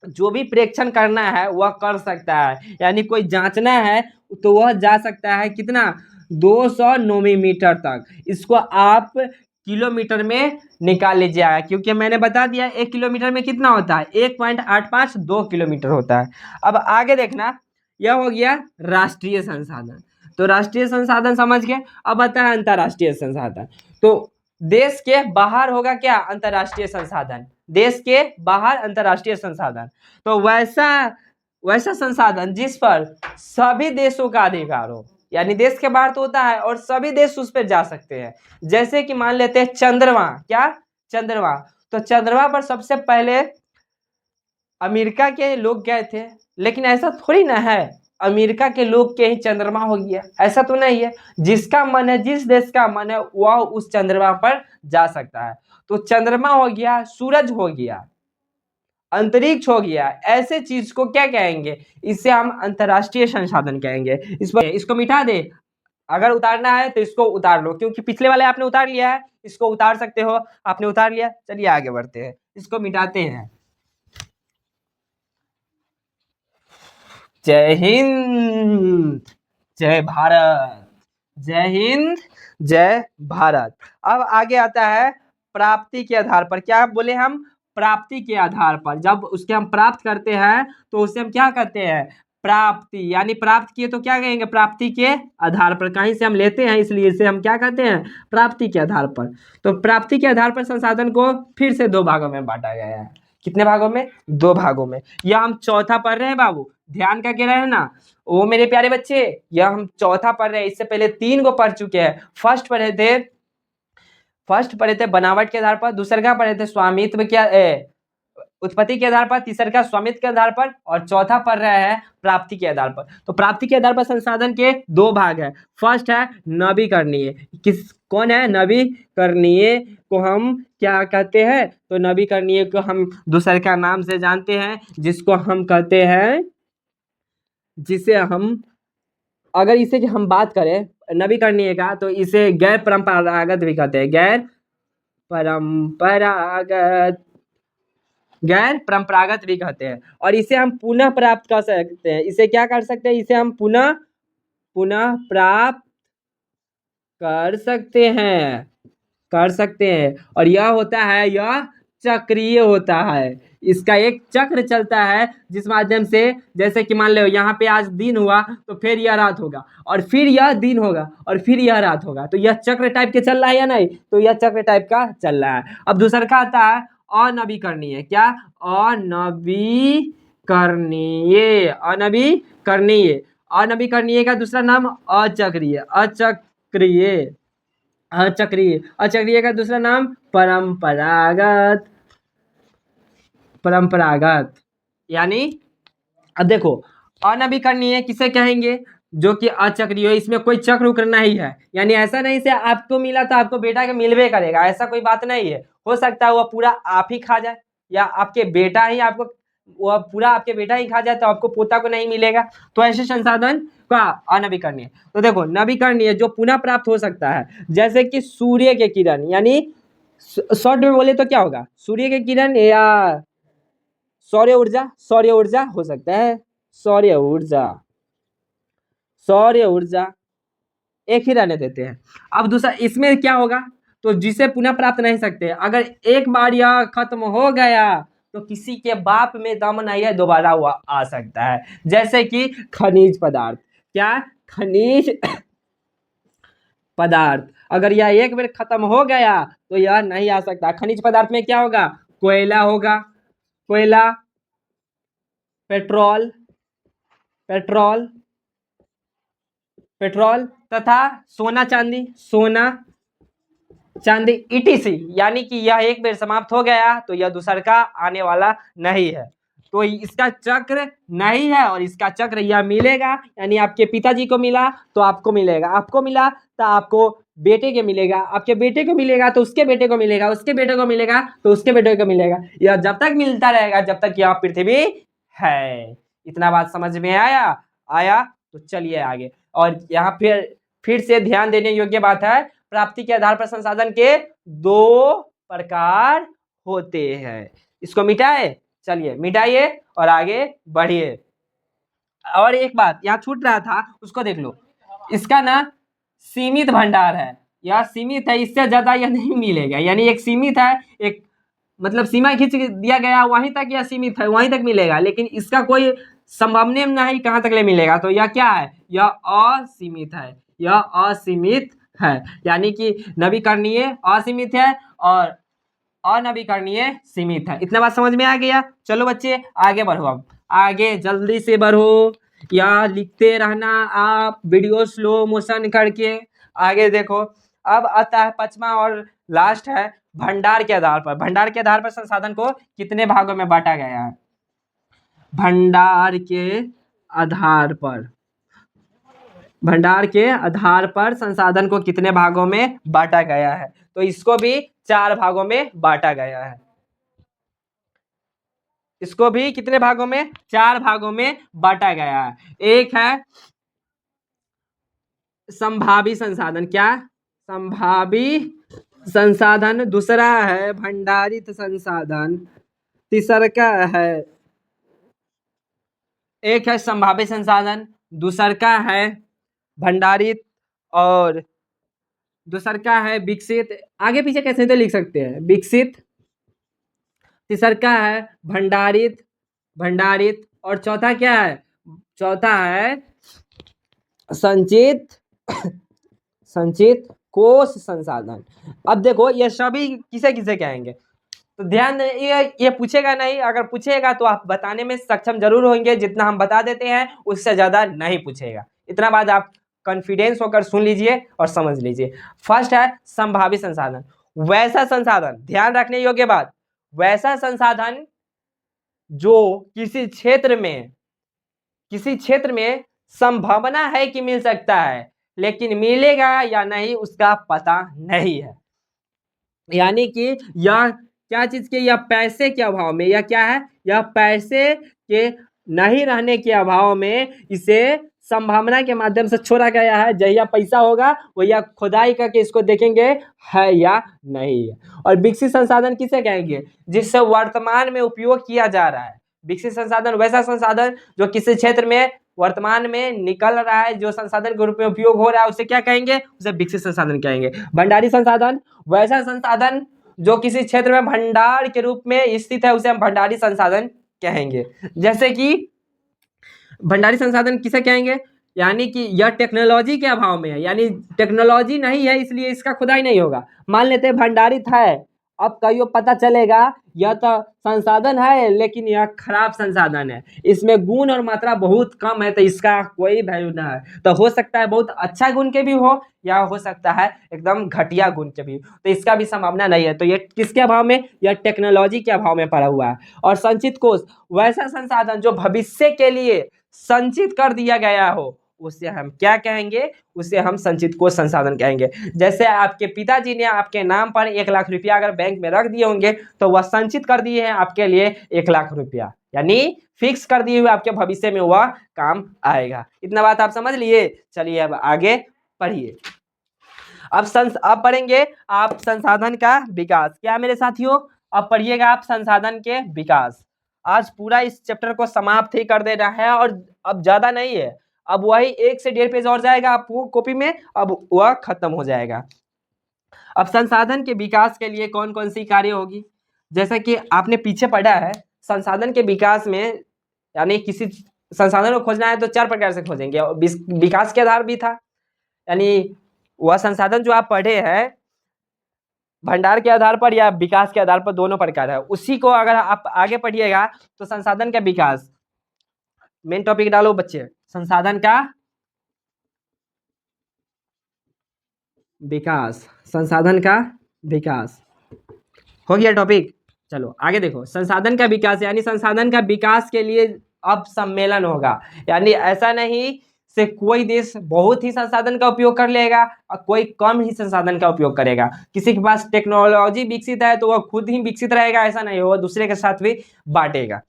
जो भी प्रेक्षण करना है वह कर सकता है, यानी कोई जांचना है तो वह जा सकता है कितना? 200 नोमीमीटर तक। इसको आप किलोमीटर में निकाल लीजिएगा, क्योंकि मैंने बता दिया 1 किलोमीटर में कितना होता है? 1.85 2 किलोमीटर होता है। अब आगे देखना, यह हो गया राष्ट्रीय संसाधन। तो राष्ट्रीय संसाधन समझ गए। अब आता है अंतर्राष्ट्रीय संसाधन। तो देश के बाहर होगा क्या? अंतर्राष्ट्रीय संसाधन। देश के बाहर अंतर्राष्ट्रीय संसाधन। तो वैसा संसाधन जिस पर सभी देशों का अधिकार हो, यानी देश के बाहर तो होता है और सभी देश उस पर जा सकते हैं। जैसे कि मान लेते हैं चंद्रमा। क्या? चंद्रमा। तो चंद्रमा पर सबसे पहले अमेरिका के लोग गए थे, लेकिन ऐसा थोड़ी ना है अमेरिका के लोग के ही चंद्रमा हो गया, ऐसा तो नहीं है। जिसका मन है, जिस देश का मन है, वह उस चंद्रमा पर जा सकता है। तो चंद्रमा हो गया, सूरज हो गया, अंतरिक्ष हो गया, ऐसे चीज को क्या कहेंगे? इसे हम अंतर्राष्ट्रीय संसाधन कहेंगे। इसको मिटा दे, अगर उतारना है तो इसको उतार लो, क्योंकि पिछले वाले आपने उतार लिया है, इसको उतार सकते हो। आपने उतार लिया, चलिए आगे बढ़ते हैं, इसको मिटाते हैं। जय हिंद, जय भारत। जय हिंद, जय भारत। अब आगे आता है प्राप्ति के आधार पर। क्या बोले हम? प्राप्ति के आधार पर। जब उसके हम प्राप्त करते हैं तो उसे हम क्या कहते हैं? प्राप्ति। यानी प्राप्त किए तो क्या कहेंगे? प्राप्ति के आधार पर। कहीं से हम लेते हैं, इसलिए इसे हम क्या कहते हैं? प्राप्ति के आधार पर। तो प्राप्ति के आधार पर संसाधन को फिर से 2 भागों में बांटा गया है। कितने भागों में? 2 भागों में। यह हम चौथा पढ़ रहे हैं बाबू, ध्यान करके रहे ना वो मेरे प्यारे बच्चे। यह हम चौथा पढ़ रहे हैं, इससे पहले 3 को पढ़ चुके हैं। फर्स्ट पढ़े थे बनावट के आधार पर, दूसरा का पढ़े थे स्वामित्व के उत्पत्ति के आधार पर, तीसरा का स्वामित्व के आधार पर, और चौथा पढ़ रहा है प्राप्ति के आधार पर। तो प्राप्ति के आधार पर संसाधन के 2 भाग है। फर्स्ट है नवीकरणीय। कौन है? नवीकरणीय को हम क्या कहते हैं? तो नवीकरणीय को हम दूसरे का नाम से जानते हैं, जिसको हम कहते हैं, जिसे हम, अगर इसे हम बात करें नवीकरणीय का, तो इसे गैर परंपरागत भी कहते हैं। गैर परंपरागत भी कहते हैं। और इसे हम पुनः प्राप्त कर सकते हैं। इसे क्या कर सकते हैं? इसे हम पुनः प्राप्त कर सकते हैं। और यह होता है, यह चक्रीय होता है। इसका एक चक्र चलता है, जिस माध्यम से, जैसे कि मान लो यहाँ पे आज दिन हुआ तो फिर यह रात होगा, और फिर यह दिन होगा, और फिर यह रात होगा। तो यह चक्र टाइप के चल रहा है या नहीं? तो यह चक्र टाइप का चल रहा है। अब दूसरा का आता है अनवीकरणीय। क्या? अनवीकरणीय का दूसरा नाम अचक्रीय का दूसरा नाम परंपरागत। यानी अब देखो, अनवीकरणीय किसे कहेंगे? जो कि अचक्रीय हो, इसमें कोई चक्र उक्र नहीं है। यानी ऐसा नहीं से आपको मिला तो आपको बेटा के मिलवे करेगा, ऐसा कोई बात नहीं है। हो सकता है वह पूरा आप ही खा जाए, या आपके बेटा ही आपको, वह पूरा आपके बेटा ही खा जाए तो आपको पोता को नहीं मिलेगा। तो ऐसे संसाधन का अनवीकरणीय। तो देखो, नवीकरणीय जो पुनः प्राप्त हो सकता है, जैसे कि सूर्य के किरण, यानी शॉर्ट में बोले तो क्या होगा? सूर्य के किरण या सौर्य ऊर्जा हो सकता है। सौर्य ऊर्जा एक ही रहने देते हैं। अब दूसरा इसमें क्या होगा? तो जिसे पुनः प्राप्त नहीं सकते, अगर एक बार यह खत्म हो गया तो किसी के बाप में दम नहीं है, दोबारा वो आ सकता है। जैसे कि खनिज पदार्थ, क्या खनिज पदार्थ, अगर यह एक बार खत्म हो गया तो यह नहीं आ सकता। खनिज पदार्थ में क्या होगा, कोयला होगा, कोयला, पेट्रोल, पेट्रोल, पेट्रोल तथा सोना चांदी, सोना चांदी ईटीसी, यानी कि यह एक बार समाप्त हो गया तो यह दूसर का आने वाला नहीं है। तो इसका चक्र नहीं है और इसका चक्र यह मिलेगा, यानी आपके पिताजी को मिला तो आपको मिलेगा, आपको मिला तो आपको बेटे के मिलेगा, आपके बेटे को मिलेगा तो उसके बेटे को मिलेगा, उसके बेटे को मिलेगा तो उसके बेटे को मिलेगा। यह जब तक मिलता रहेगा जब तक यह पृथ्वी है। इतना बात समझ में आया? आया तो चलिए आगे। और यहाँ फिर से ध्यान देने योग्य बात है, प्राप्ति के आधार पर संसाधन के दो प्रकार होते हैं। इसको मिटाए, चलिए मिटाइए और आगे बढ़िए। और एक बात यहाँ छूट रहा था, उसको देख लो। इसका ना सीमित भंडार है, यह सीमित है, इससे ज्यादा यह नहीं मिलेगा। यानी एक सीमित है, एक मतलब सीमा खींच दिया गया, वहीं तक यह सीमित है, वहीं तक मिलेगा, लेकिन इसका कोई संभावना नहीं कहाँ तक ले मिलेगा। तो यह क्या है, यह असीमित है, यह असीमित है। यानी कि नवीकरणीय असीमित है और अनवीकरणीय सीमित है। इतना बात समझ में आ गया? चलो बच्चे आगे बढ़ो, अब आगे जल्दी से बढ़ो, या लिखते रहना आप वीडियो स्लो मोशन करके। आगे देखो, अब आता है पांचवा और लास्ट है भंडार के आधार पर। भंडार के आधार पर संसाधन को कितने भागों में बांटा गया है? भंडार के आधार पर, भंडार के आधार पर संसाधन को कितने भागों में बांटा गया है? तो इसको भी 4 भागों में बांटा गया है। इसको भी कितने भागों में? 4 भागों में बांटा गया है। एक है संभावी संसाधन, क्या संभावी संसाधन, दूसरा है भंडारित संसाधन, तीसरा है, एक है संभावित संसाधन, दूसरा है भंडारित और दूसरा है विकसित। आगे पीछे कैसे तो लिख सकते हैं, विकसित, तीसरा है भंडारित, भंडारित, और चौथा क्या है? चौथा है संचित, संचित कोश संसाधन। अब देखो ये सभी किसे किसे कहेंगे, तो ध्यान ये पूछेगा नहीं, अगर पूछेगा तो आप बताने में सक्षम जरूर होंगे, जितना हम बता देते हैं उससे ज्यादा नहीं पूछेगा। इतना बात आप कॉन्फिडेंस होकर सुन लीजिए और समझ लीजिए। फर्स्ट है संभावित संसाधन, वैसा संसाधन, ध्यान रखने योग्य बात, वैसा संसाधन जो किसी क्षेत्र में संभावना है कि मिल सकता है, लेकिन मिलेगा या नहीं उसका पता नहीं है। यानी कि यह क्या चीज के, या पैसे के अभाव में, या क्या है, या पैसे के नहीं रहने के अभाव में इसे संभावना के माध्यम से छोड़ा गया है। जहिया पैसा होगा वही खुदाई करके इसको देखेंगे है या नहीं है। और विकसित संसाधन किसे कहेंगे? जिससे वर्तमान में उपयोग किया जा रहा है। विकसित संसाधन वैसा संसाधन जो किसी क्षेत्र में वर्तमान में निकल रहा है, जो संसाधन के रूप में उपयोग हो रहा है, उसे क्या कहेंगे? उसे विकसित संसाधन कहेंगे। भंडारी संसाधन वैसा संसाधन जो किसी क्षेत्र में भंडार के रूप में स्थित है, उसे हम भंडारी संसाधन कहेंगे। जैसे कि भंडारी संसाधन किसे कहेंगे? यानी कि यह टेक्नोलॉजी के अभाव में है, यानी टेक्नोलॉजी नहीं है इसलिए इसका खुदाई नहीं होगा। मान लेते हैं भंडारित है, अब कहियो पता चलेगा यह तो संसाधन है लेकिन यह खराब संसाधन है, इसमें गुण और मात्रा बहुत कम है, तो इसका कोई वैल्यू ना है। तो हो सकता है बहुत अच्छा गुण के भी हो, या हो सकता है एकदम घटिया गुण के भी हो, तो इसका भी संभावना नहीं है। तो ये किसके अभाव में? यह टेक्नोलॉजी के अभाव में पड़ा हुआ है। और संचित कोष वैसा संसाधन जो भविष्य के लिए संचित कर दिया गया हो, उसे हम क्या कहेंगे? उसे हम संचित कोष संसाधन कहेंगे। जैसे आपके पिताजी ने आपके नाम पर 1 लाख रुपया अगर बैंक में रख दिए होंगे, तो वह संचित कर दिए हैं आपके लिए 1 लाख रुपया, यानी फिक्स कर दिए हुए आपके भविष्य में वह काम आएगा। इतना बात आप समझ लिए? चलिए अब आगे पढ़िए। अब पढ़ेंगे आप संसाधन का विकास। क्या मेरे साथियों, अब पढ़िएगा आप संसाधन के विकास। आज पूरा इस चैप्टर को समाप्त ही कर देना है, और अब ज्यादा नहीं है, अब वही 1 से 1.5 पेज और जाएगा आपको कॉपी में, अब वह खत्म हो जाएगा। अब संसाधन के विकास के लिए कौन कौन सी कार्य होगी? जैसा कि आपने पीछे पढ़ा है, संसाधन के विकास में यानी किसी संसाधन को खोजना है तो 4 प्रकार से खोजेंगे, और विकास के आधार भी था, यानी वह संसाधन जो आप पढ़े हैं भंडार के आधार पर या विकास के आधार पर, दोनों प्रकार है। उसी को अगर आप आगे पढ़िएगा तो संसाधन का विकास, मेन टॉपिक डालो बच्चे, संसाधन का विकास, संसाधन का विकास हो गया टॉपिक। चलो आगे देखो, संसाधन का विकास यानी संसाधन का विकास के लिए अब सम्मेलन होगा, यानी ऐसा नहीं से कोई देश बहुत ही संसाधन का उपयोग कर लेगा और कोई कम ही संसाधन का उपयोग करेगा। किसी के पास टेक्नोलॉजी विकसित है तो वह खुद ही विकसित रहेगा, ऐसा नहीं होगा, दूसरे के साथ भी बांटेगा।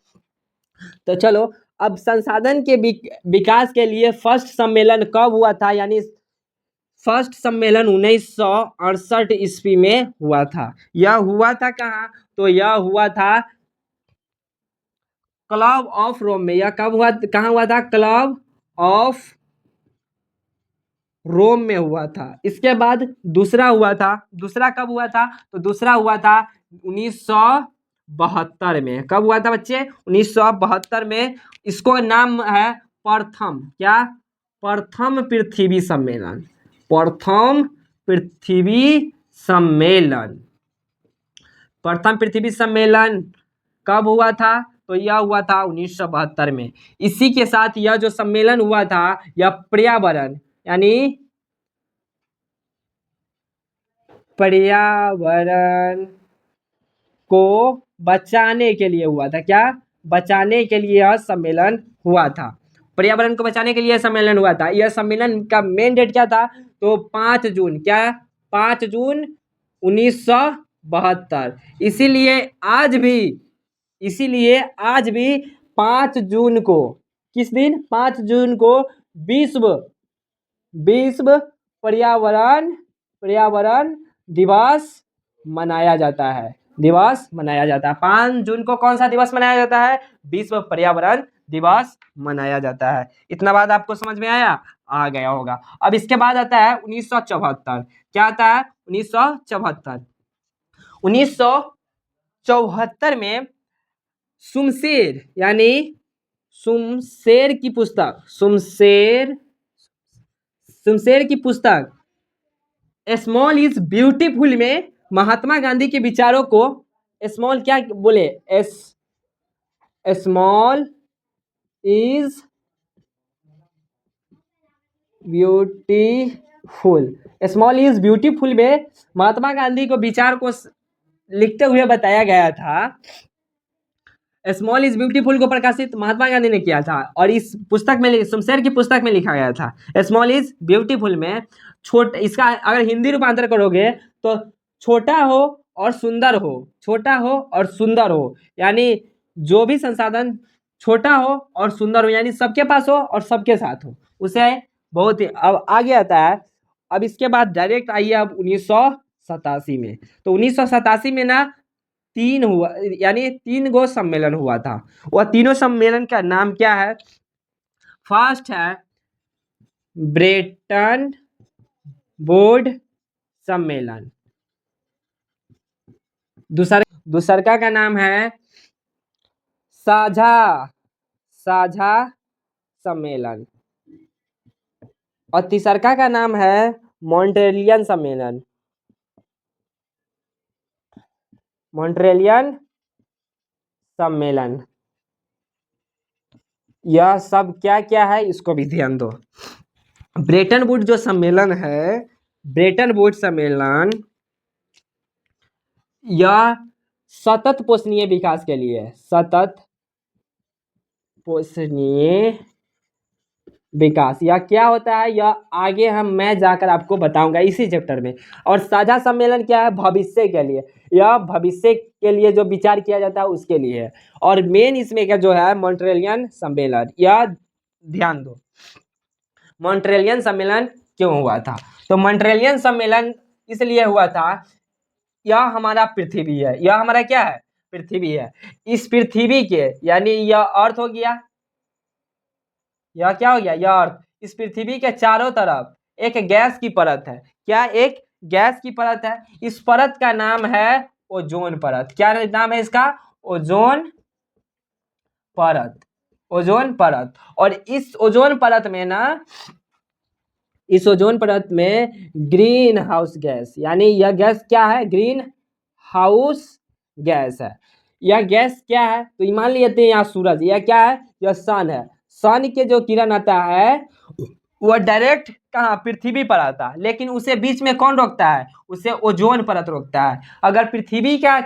तो चलो, अब संसाधन के विकास के लिए फर्स्ट सम्मेलन कब हुआ था, यानी फर्स्ट सम्मेलन 1968 ईस्वी में हुआ था। यह हुआ था कहाँ, तो यह हुआ था क्लब ऑफ रोम में। यह कब हुआ, कहाँ हुआ था, क्लब ऑफ रोम में हुआ था। इसके बाद दूसरा हुआ था, दूसरा कब हुआ था, तो दूसरा हुआ था 1972 में। कब हुआ था बच्चे, 1972 में। इसको नाम है प्रथम, क्या, प्रथम पृथ्वी सम्मेलन, प्रथम पृथ्वी सम्मेलन। प्रथम पृथ्वी सम्मेलन कब हुआ था, तो यह हुआ था 1972 में। इसी के साथ यह जो सम्मेलन हुआ था यह पर्यावरण यानी पर्यावरण को बचाने के लिए हुआ था। क्या, बचाने के लिए यह सम्मेलन हुआ था, पर्यावरण को बचाने के लिए यह सम्मेलन हुआ था। यह सम्मेलन का मेन डेट क्या था, तो 5 जून, क्या, 5 जून 1972। इसीलिए आज भी 5 जून को, किस दिन, 5 जून को विश्व विश्व पर्यावरण दिवस मनाया जाता है, दिवस मनाया जाता है। 5 जून को कौन सा दिवस मनाया जाता है, विश्व पर्यावरण दिवस मनाया जाता है। इतना बात आपको समझ में आया, आ गया होगा। अब इसके बाद आता है 1974। क्या आता है, 1974। 1974 में शुमशेर यानी शुमशेर की पुस्तक, शुमशेर की पुस्तक स्मॉल इज ब्यूटीफुल में महात्मा गांधी के विचारों को, स्मॉल क्या बोले, small is beautiful, small is beautiful में महात्मा गांधी को विचार को लिखते हुए बताया गया था। स्मॉल इज ब्यूटीफुल को प्रकाशित महात्मा गांधी ने किया था, और इस पुस्तक में, शमशेर की पुस्तक में लिखा गया था स्मॉल इज ब्यूटीफुल में इसका अगर हिंदी रूपांतर करोगे तो छोटा हो और सुंदर हो, छोटा हो और सुंदर हो, यानी जो भी संसाधन छोटा हो और सुंदर हो, यानी सबके पास हो और सबके साथ हो, उसे बहुत ही। अब आगे आता है, अब इसके बाद डायरेक्ट आइए अब 1987 में। तो 1987 में ना 3 हुआ, यानी 3 गो सम्मेलन हुआ था। वह तीनों सम्मेलन का नाम क्या है, फर्स्ट है ब्रेटन वुड सम्मेलन, दूसरा का नाम है साझा सम्मेलन, और तीसरा का नाम है मॉन्ट्रियल सम्मेलन, मॉन्ट्रियल सम्मेलन। यह सब क्या क्या है, इसको भी ध्यान दो। ब्रेटन वुड जो सम्मेलन है, ब्रेटन वुड सम्मेलन यह सतत पोषणीय विकास के लिए, सतत पोषणीय विकास, यह क्या होता है, यह आगे मैं जाकर आपको बताऊंगा इसी चैप्टर में। और साझा सम्मेलन क्या है, भविष्य के लिए, यह भविष्य के लिए जो विचार किया जाता है उसके लिए है। और मेन इसमें क्या जो है मॉन्ट्रियल सम्मेलन, यह ध्यान दो, मॉन्ट्रियल सम्मेलन क्यों हुआ था, तो मॉन्ट्रियल सम्मेलन इसलिए हुआ था, यह हमारा पृथ्वी है, यह हमारा क्या है, पृथ्वी है। इस पृथ्वी के, यानी यह अर्थ हो गया, यह क्या हो गया, यह अर्थ, इस पृथ्वी के चारों तरफ एक गैस की परत है। क्या, एक गैस की परत है। इस परत का नाम है ओजोन परत। क्या नाम है इसका? ओजोन परत। ओजोन परत। और इस ओजोन परत में ना, इस ओजोन परत में ग्रीन हाउस गैस, यानी यह गैस क्या है? ग्रीन हाउस गैस है। यह गैस क्या है? तो मान लेते हैं यहाँ सूरज, यह क्या है? यह सन है। सन के जो किरण आता है वह डायरेक्ट कहाँ? पृथ्वी पर आता है, लेकिन उसे बीच में कौन रोकता है? उसे ओजोन परत रोकता है। अगर पृथ्वी का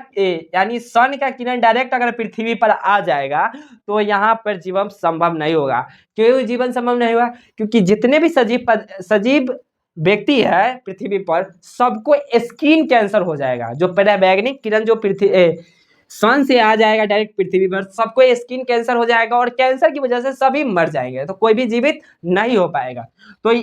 यानी सन का किरण डायरेक्ट अगर पृथ्वी पर आ जाएगा तो यहाँ पर जीवन संभव नहीं होगा। क्यों जीवन संभव नहीं होगा? क्योंकि जितने भी सजीव व्यक्ति है पृथ्वी पर, सबको स्किन कैंसर हो जाएगा। जो पराबैंगनी किरण जो पृथ्वी सन से आ जाएगा डायरेक्ट पृथ्वी पर, सबको स्किन कैंसर हो जाएगा और कैंसर की वजह से सभी मर जाएंगे, तो कोई भी जीवित नहीं हो पाएगा। तो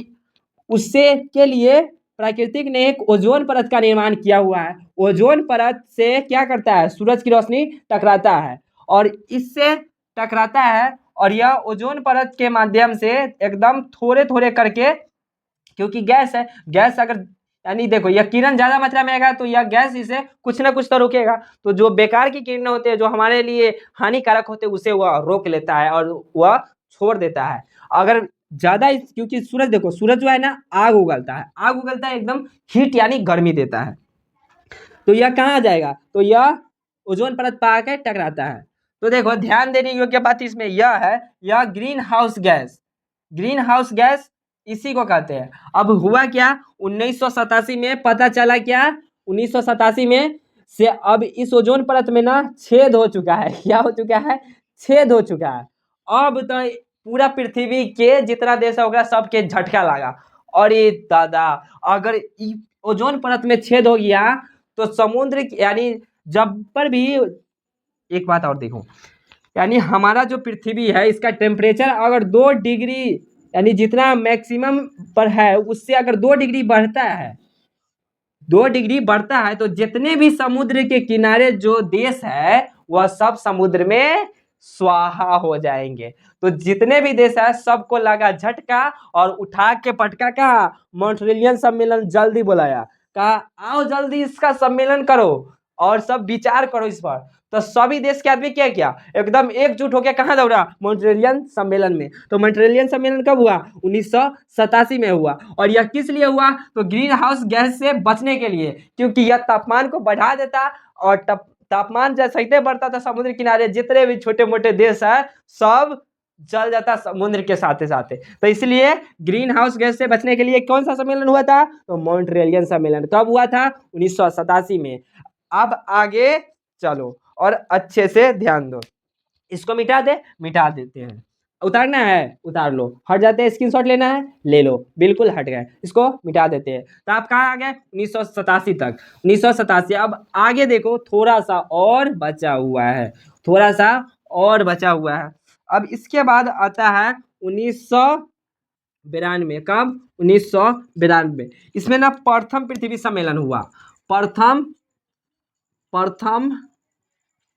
उससे के लिए प्राकृतिक ने एक ओजोन परत का निर्माण किया हुआ है। ओजोन परत से क्या करता है? सूरज की रोशनी टकराता है और इससे टकराता है, और यह ओजोन परत के माध्यम से एकदम थोड़े थोड़े करके, क्योंकि गैस है, गैस अगर यानी देखो यह किरण ज्यादा मात्रा में आएगा तो यह गैस इसे कुछ ना कुछ तो रोकेगा। तो जो बेकार की किरण होते हैं, जो हमारे लिए हानिकारक होते हैं, उसे वह रोक लेता है और वह छोड़ देता है। अगर ज्यादा क्योंकि सूरज देखो, सूरज जो है ना आग उगलता है, आग उगलता है एकदम हीट यानी गर्मी देता है। तो यह कहाँ आ जाएगा? तो यह ओजोन परत पर आकर टकराता है। तो देखो ध्यान देने योग्य बात इसमें यह है, यह green house gas, green house gas इसी को कहते हैं। अब हुआ क्या? 1987 में पता चला क्या? 1987 में से अब इस ओजोन परत में ना छेद हो चुका है। क्या हो चुका है? छेद हो चुका है। अब तो पूरा पृथ्वी के जितना देश होगा सबके झटका लगा। और ये दादा, अगर ओजोन परत में छेद हो गया तो समुद्र यानी जब पर भी, एक बात और देखो, यानी हमारा जो पृथ्वी है इसका टेम्परेचर अगर 2 डिग्री यानी जितना मैक्सिमम पर है उससे अगर 2 डिग्री बढ़ता है, 2 डिग्री बढ़ता है, तो जितने भी समुद्र के किनारे जो देश है वह सब समुद्र में स्वाहा हो जाएंगे। तो जितने भी देश है सबको लगा झटका और उठा के पटका। कहा? मॉन्ट्रियल सम्मेलन जल्दी बुलाया, कहा आओ जल्दी इसका सम्मेलन करो और सब विचार करो इस पर। तो सभी देश के आदमी क्या किया? एकदम एकजुट होकर कहाँ दौड़ा? मॉन्ट्रियल सम्मेलन में। तो मॉन्ट्रियल सम्मेलन कब हुआ? 1987 में हुआ। और यह किस लिए हुआ? तो ग्रीन हाउस गैस से बचने के लिए, क्योंकि यह तापमान को बढ़ा देता और तापमान जैसे ही बढ़ता था समुद्र किनारे जितने भी छोटे मोटे देश है सब जल जाता समुद्र के साथ साथ। तो इसलिए ग्रीन हाउस गैस से बचने के लिए कौन सा सम्मेलन हुआ था? तो मॉन्ट्रियल सम्मेलन। कब हुआ था? 1987 में। अब आगे चलो और अच्छे से ध्यान दो। इसको मिटा देते हैं। उतारना है उतार लो, हट जाते हैं, स्क्रीनशॉट लेना है ले लो, बिल्कुल हट गए, इसको मिटा देते हैं। तो आप कहाँ आ गए? 1987 तक। 1987। अब आगे देखो थोड़ा सा और बचा हुआ है, थोड़ा सा और बचा हुआ है। अब इसके बाद आता है 1992। कब? 1992। इसमें ना प्रथम पृथ्वी सम्मेलन हुआ। प्रथम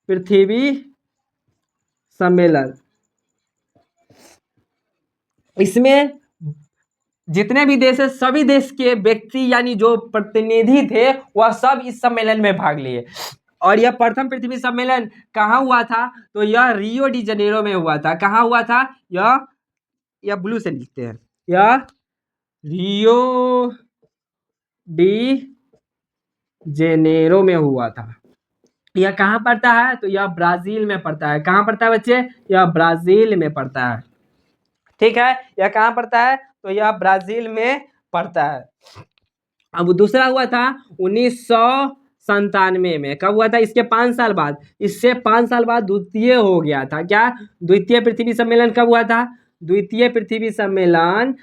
पृथ्वी सम्मेलन। इसमें जितने भी देश है सभी देश के व्यक्ति यानी जो प्रतिनिधि थे वह सब इस सम्मेलन में भाग लिए। और यह प्रथम पृथ्वी सम्मेलन कहाँ हुआ था? तो यह रियो डी जनेरो में हुआ था। कहाँ हुआ था? यह ब्लू से लिखते हैं, यह रियो डी जेनेरो में हुआ था। यह कहाँ पड़ता है? तो यह ब्राजील में पड़ता है। कहाँ पड़ता है बच्चे? यह ब्राजील में पड़ता है। ठीक है, यह कहाँ पड़ता है? तो यह ब्राजील में पड़ता है। अब दूसरा हुआ था 1997 में। कब हुआ था? इसके 5 साल बाद, इससे 5 साल बाद द्वितीय हो गया था। क्या? द्वितीय पृथ्वी सम्मेलन कब हुआ था? द्वितीय पृथ्वी सम्मेलन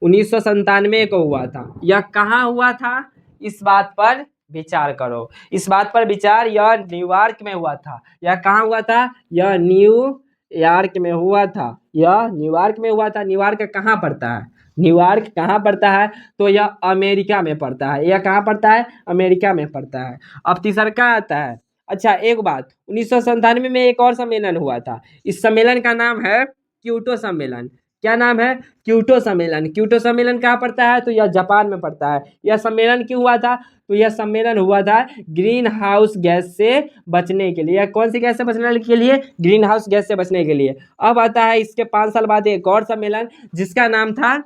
1997 को हुआ था। यह कहाँ हुआ था? इस बात पर विचार करो, इस बात पर विचार। यह न्यूयॉर्क में हुआ था। यह कहाँ हुआ था? यह न्यूयॉर्क में हुआ था। यह न्यूयॉर्क में हुआ था। न्यूयॉर्क कहाँ पड़ता है? न्यूयॉर्क कहाँ पड़ता है? तो यह अमेरिका में पड़ता है। यह कहाँ पड़ता है? अमेरिका में पड़ता है। अब तीसरा का आता है। अच्छा एक बात, 1997 में एक और सम्मेलन हुआ था। इस सम्मेलन का नाम है क्योटो सम्मेलन। क्या नाम है? क्योटो सम्मेलन। क्योटो सम्मेलन कहाँ पड़ता है? तो यह जापान में पड़ता है। यह सम्मेलन क्यों हुआ था? तो यह सम्मेलन हुआ था ग्रीन हाउस गैस से बचने के लिए। यह कौन सी गैस से बचने के लिए? ग्रीन हाउस गैस से बचने के लिए। अब आता है इसके 5 साल बाद एक और सम्मेलन, जिसका नाम था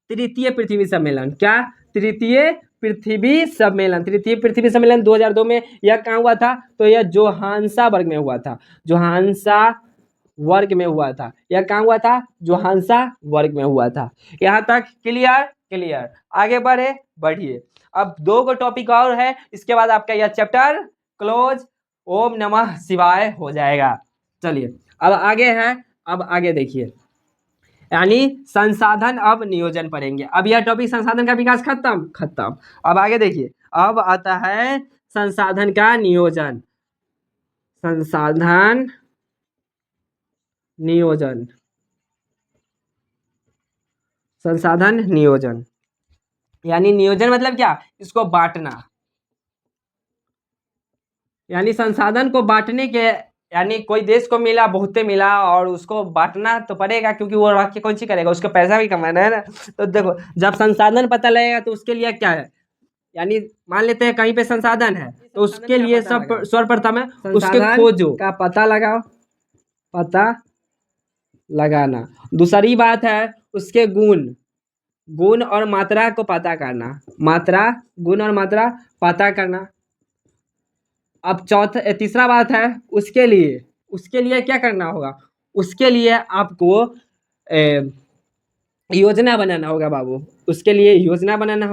तृतीय पृथ्वी सम्मेलन। क्या? तृतीय पृथ्वी सम्मेलन। तृतीय पृथ्वी सम्मेलन 2002 में। यह कहाँ हुआ था? तो यह जोहान्सबर्ग में हुआ था। जोहान्सबर्ग में हुआ था। यह कहाँ हुआ था? जोहान्सबर्ग में हुआ था। यहाँ तक क्लियर? क्लियर। आगे बढ़िए। अब 2 टॉपिक और है, इसके बाद आपका यह चैप्टर क्लोज। ओम नमः शिवाय हो जाएगा। चलिए अब आगे है। अब आगे देखिए, यानी संसाधन अब नियोजन पढ़ेंगे। अब यह टॉपिक संसाधन का विकास खत्म। अब आगे देखिए, अब आता है संसाधन का नियोजन। संसाधन नियोजन। संसाधन नियोजन यानी नियोजन मतलब क्या? इसको बांटना। यानी संसाधन को बांटने के, यानी कोई देश को मिला, बहुते मिला, और उसको बांटना तो पड़ेगा, क्योंकि वो रख के कौन सी करेगा? उसको पैसा भी कमाना है ना। तो देखो, जब संसाधन पता लगेगा तो उसके लिए क्या है, यानी मान लेते हैं कहीं पे संसाधन है, तो उसके लिए सब सर्वप्रथम है उसके खोजो का पता लगाओ, पता लगाना। दूसरी बात है उसके गुण और मात्रा को पता करना। गुण और मात्रा पता करना। अब तीसरा बात है उसके लिए क्या करना होगा? उसके लिए आपको योजना बनाना होगा बाबू। उसके लिए योजना बनाना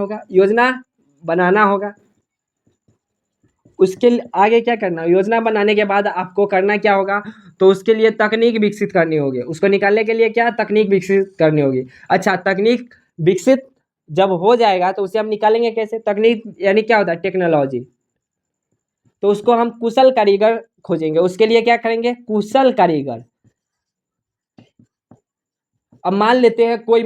होगा। उसके आगे क्या करना? योजना बनाने के बाद आपको करना क्या होगा? तो उसके लिए तकनीक विकसित करनी होगी। उसको निकालने के लिए क्या? तकनीक विकसित करनी होगी। अच्छा, तकनीक विकसित जब हो जाएगा तो उसे हम निकालेंगे कैसे? तकनीक यानी क्या होता है? टेक्नोलॉजी। तो उसको हम कुशल कारीगर खोजेंगे। उसके लिए क्या करेंगे? कुशल कारीगर। अब मान लेते हैं कोई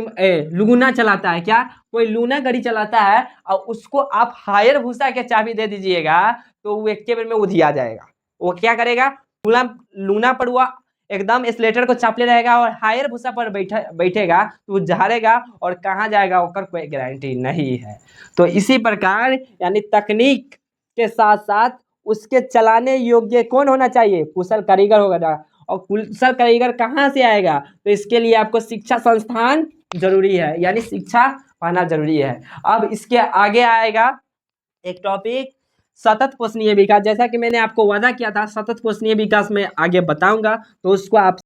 लूना चलाता है। क्या? कोई लूना गाड़ी चलाता है, और उसको आप हायर भूसा के चाबी दे दीजिएगा तो वो एक बेर में उधिया जाएगा। वो क्या करेगा? लूना पर वो एकदम स्लेटर को चापले रहेगा, और हायर भूसा पर बैठेगा तो वो झाड़ेगा, और कहाँ जाएगा ओकर कोई गारंटी नहीं है। तो इसी प्रकार यानी तकनीक के साथ साथ उसके चलाने योग्य कौन होना चाहिए? कुशल कारीगर होगा। और कुशल कारीगर कहाँ से आएगा? तो इसके लिए आपको शिक्षा संस्थान जरूरी है, यानी शिक्षा पाना जरूरी है। अब इसके आगे आएगा एक टॉपिक, सतत पोषणीय विकास। जैसा कि मैंने आपको वादा किया था सतत पोषणीय विकास में आगे बताऊंगा, तो उसको आप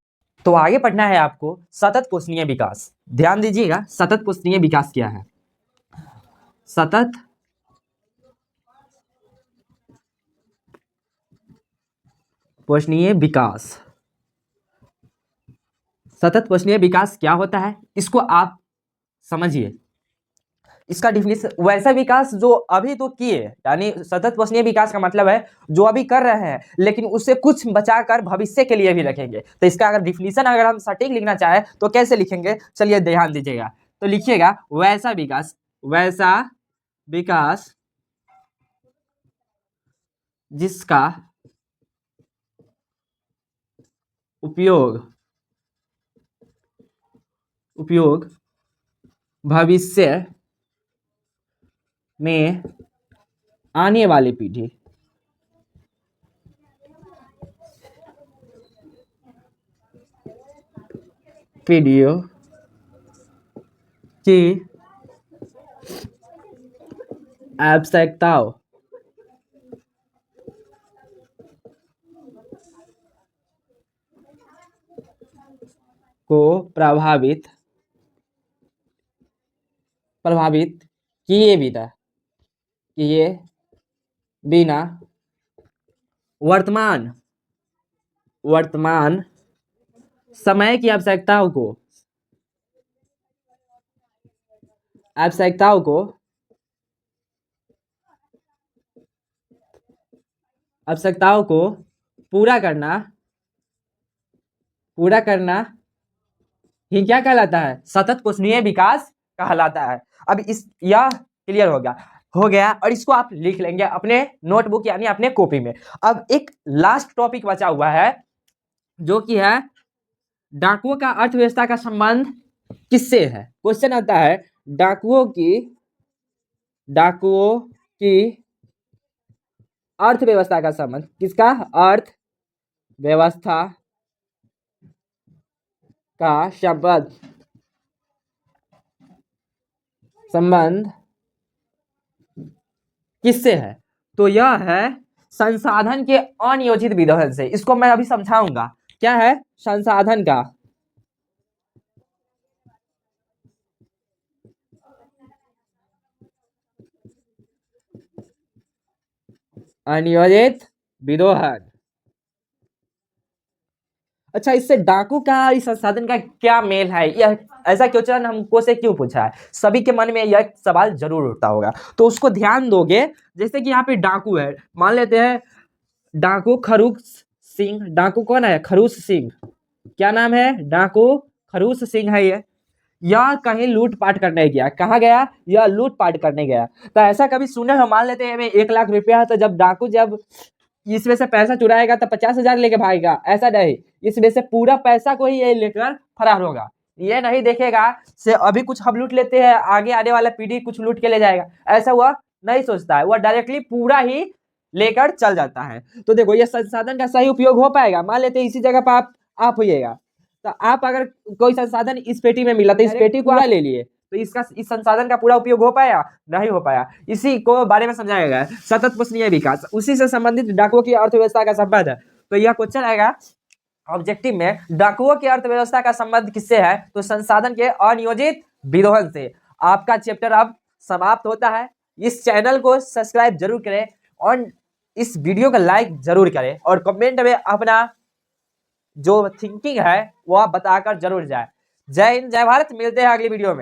तो आगे पढ़ना है आपको सतत पोषणीय विकास। ध्यान दीजिएगा, सतत पोषणीय विकास क्या है? सतत पोषणीय विकास। सतत पोषणीय विकास क्या होता है, इसको आप समझिए। इसका डिफिनेशन वैसा विकास जो अभी तो किए, यानी सतत पोषणीय विकास का मतलब है जो अभी कर रहे हैं, लेकिन उससे कुछ बचाकर भविष्य के लिए भी रखेंगे। तो इसका अगर डिफिनेशन अगर हम सटीक लिखना चाहे तो कैसे लिखेंगे? चलिए ध्यान दीजिएगा। तो लिखिएगा वैसा विकास जिसका उपयोग भविष्य में आने वाली पीढ़ियों की आवश्यकताओं को प्रभावित किए बिना वर्तमान समय की आवश्यकताओं को पूरा करना ही क्या कहलाता है? सतत पोषणीय विकास कहलाता है। अब यह क्लियर हो गया, और इसको आप लिख लेंगे अपने नोटबुक यानी अपने कॉपी में। अब एक लास्ट टॉपिक बचा हुआ है, जो कि है डाकुओं का अर्थव्यवस्था का संबंध किससे है? क्वेश्चन आता है डाकुओं की अर्थव्यवस्था का संबंध, किसका? अर्थव्यवस्था का संबंध किससे है? तो यह है संसाधन के अनियोजित विदोहन से। इसको मैं अभी समझाऊंगा। क्या है? संसाधन का अनियोजित विदोहन। अच्छा, इससे डाकू का इस संसाधन का क्या मेल है? यह ऐसा क्वेश्चन हमको से क्यों पूछा है? सभी के मन में यह सवाल जरूर उठता होगा, तो उसको ध्यान दोगे। जैसे कि यहाँ पे डाकू है, मान लेते हैं डाकू खरूस सिंह। डाकू कौन है? खरूस सिंह। क्या नाम है? डाकू खरूस सिंह है ये। यह कहीं लूटपाट करने गया। कहाँ गया? यह लूटपाट करने गया। तो ऐसा कभी सुने हो? मान लेते हैं 1 लाख रुपया है, तो जब डाकू जब इसमें से पैसा चुराएगा तो 50,000 लेके भागेगा? ऐसा नहीं, इसमें से पूरा पैसा को ही ये लेकर फरार होगा। ये नहीं देखेगा से अभी कुछ हम लूट लेते हैं, आगे आने वाला पीढ़ी कुछ लूट के ले जाएगा, ऐसा वह नहीं सोचता है। वह डायरेक्टली पूरा ही लेकर चल जाता है। तो देखो, ये संसाधन का सही उपयोग हो पाएगा। मान लेते हैं इसी जगह पर आप होइएगा, तो आप अगर कोई संसाधन इस पेटी में मिला तो इस पेटी को ले लिए, तो इसका इस संसाधन का पूरा उपयोग हो पाया? नहीं हो पाया। इसी को बारे में समझाया गया है, सतत पोषणीय विकास, उसी से संबंधित डाकुओं की अर्थव्यवस्था का संबंध है। तो यह क्वेश्चन आएगा ऑब्जेक्टिव में, डाकुओं की अर्थव्यवस्था का संबंध किससे है? तो संसाधन के अनियोजित विदोहन से। आपका चैप्टर अब समाप्त होता है। इस चैनल को सब्सक्राइब जरूर करें और इस वीडियो को लाइक जरूर करें, और कमेंट में अपना जो थिंकिंग है वो आप बताकर जरूर जाए। जय हिंद, जय भारत। मिलते हैं अगली वीडियो में।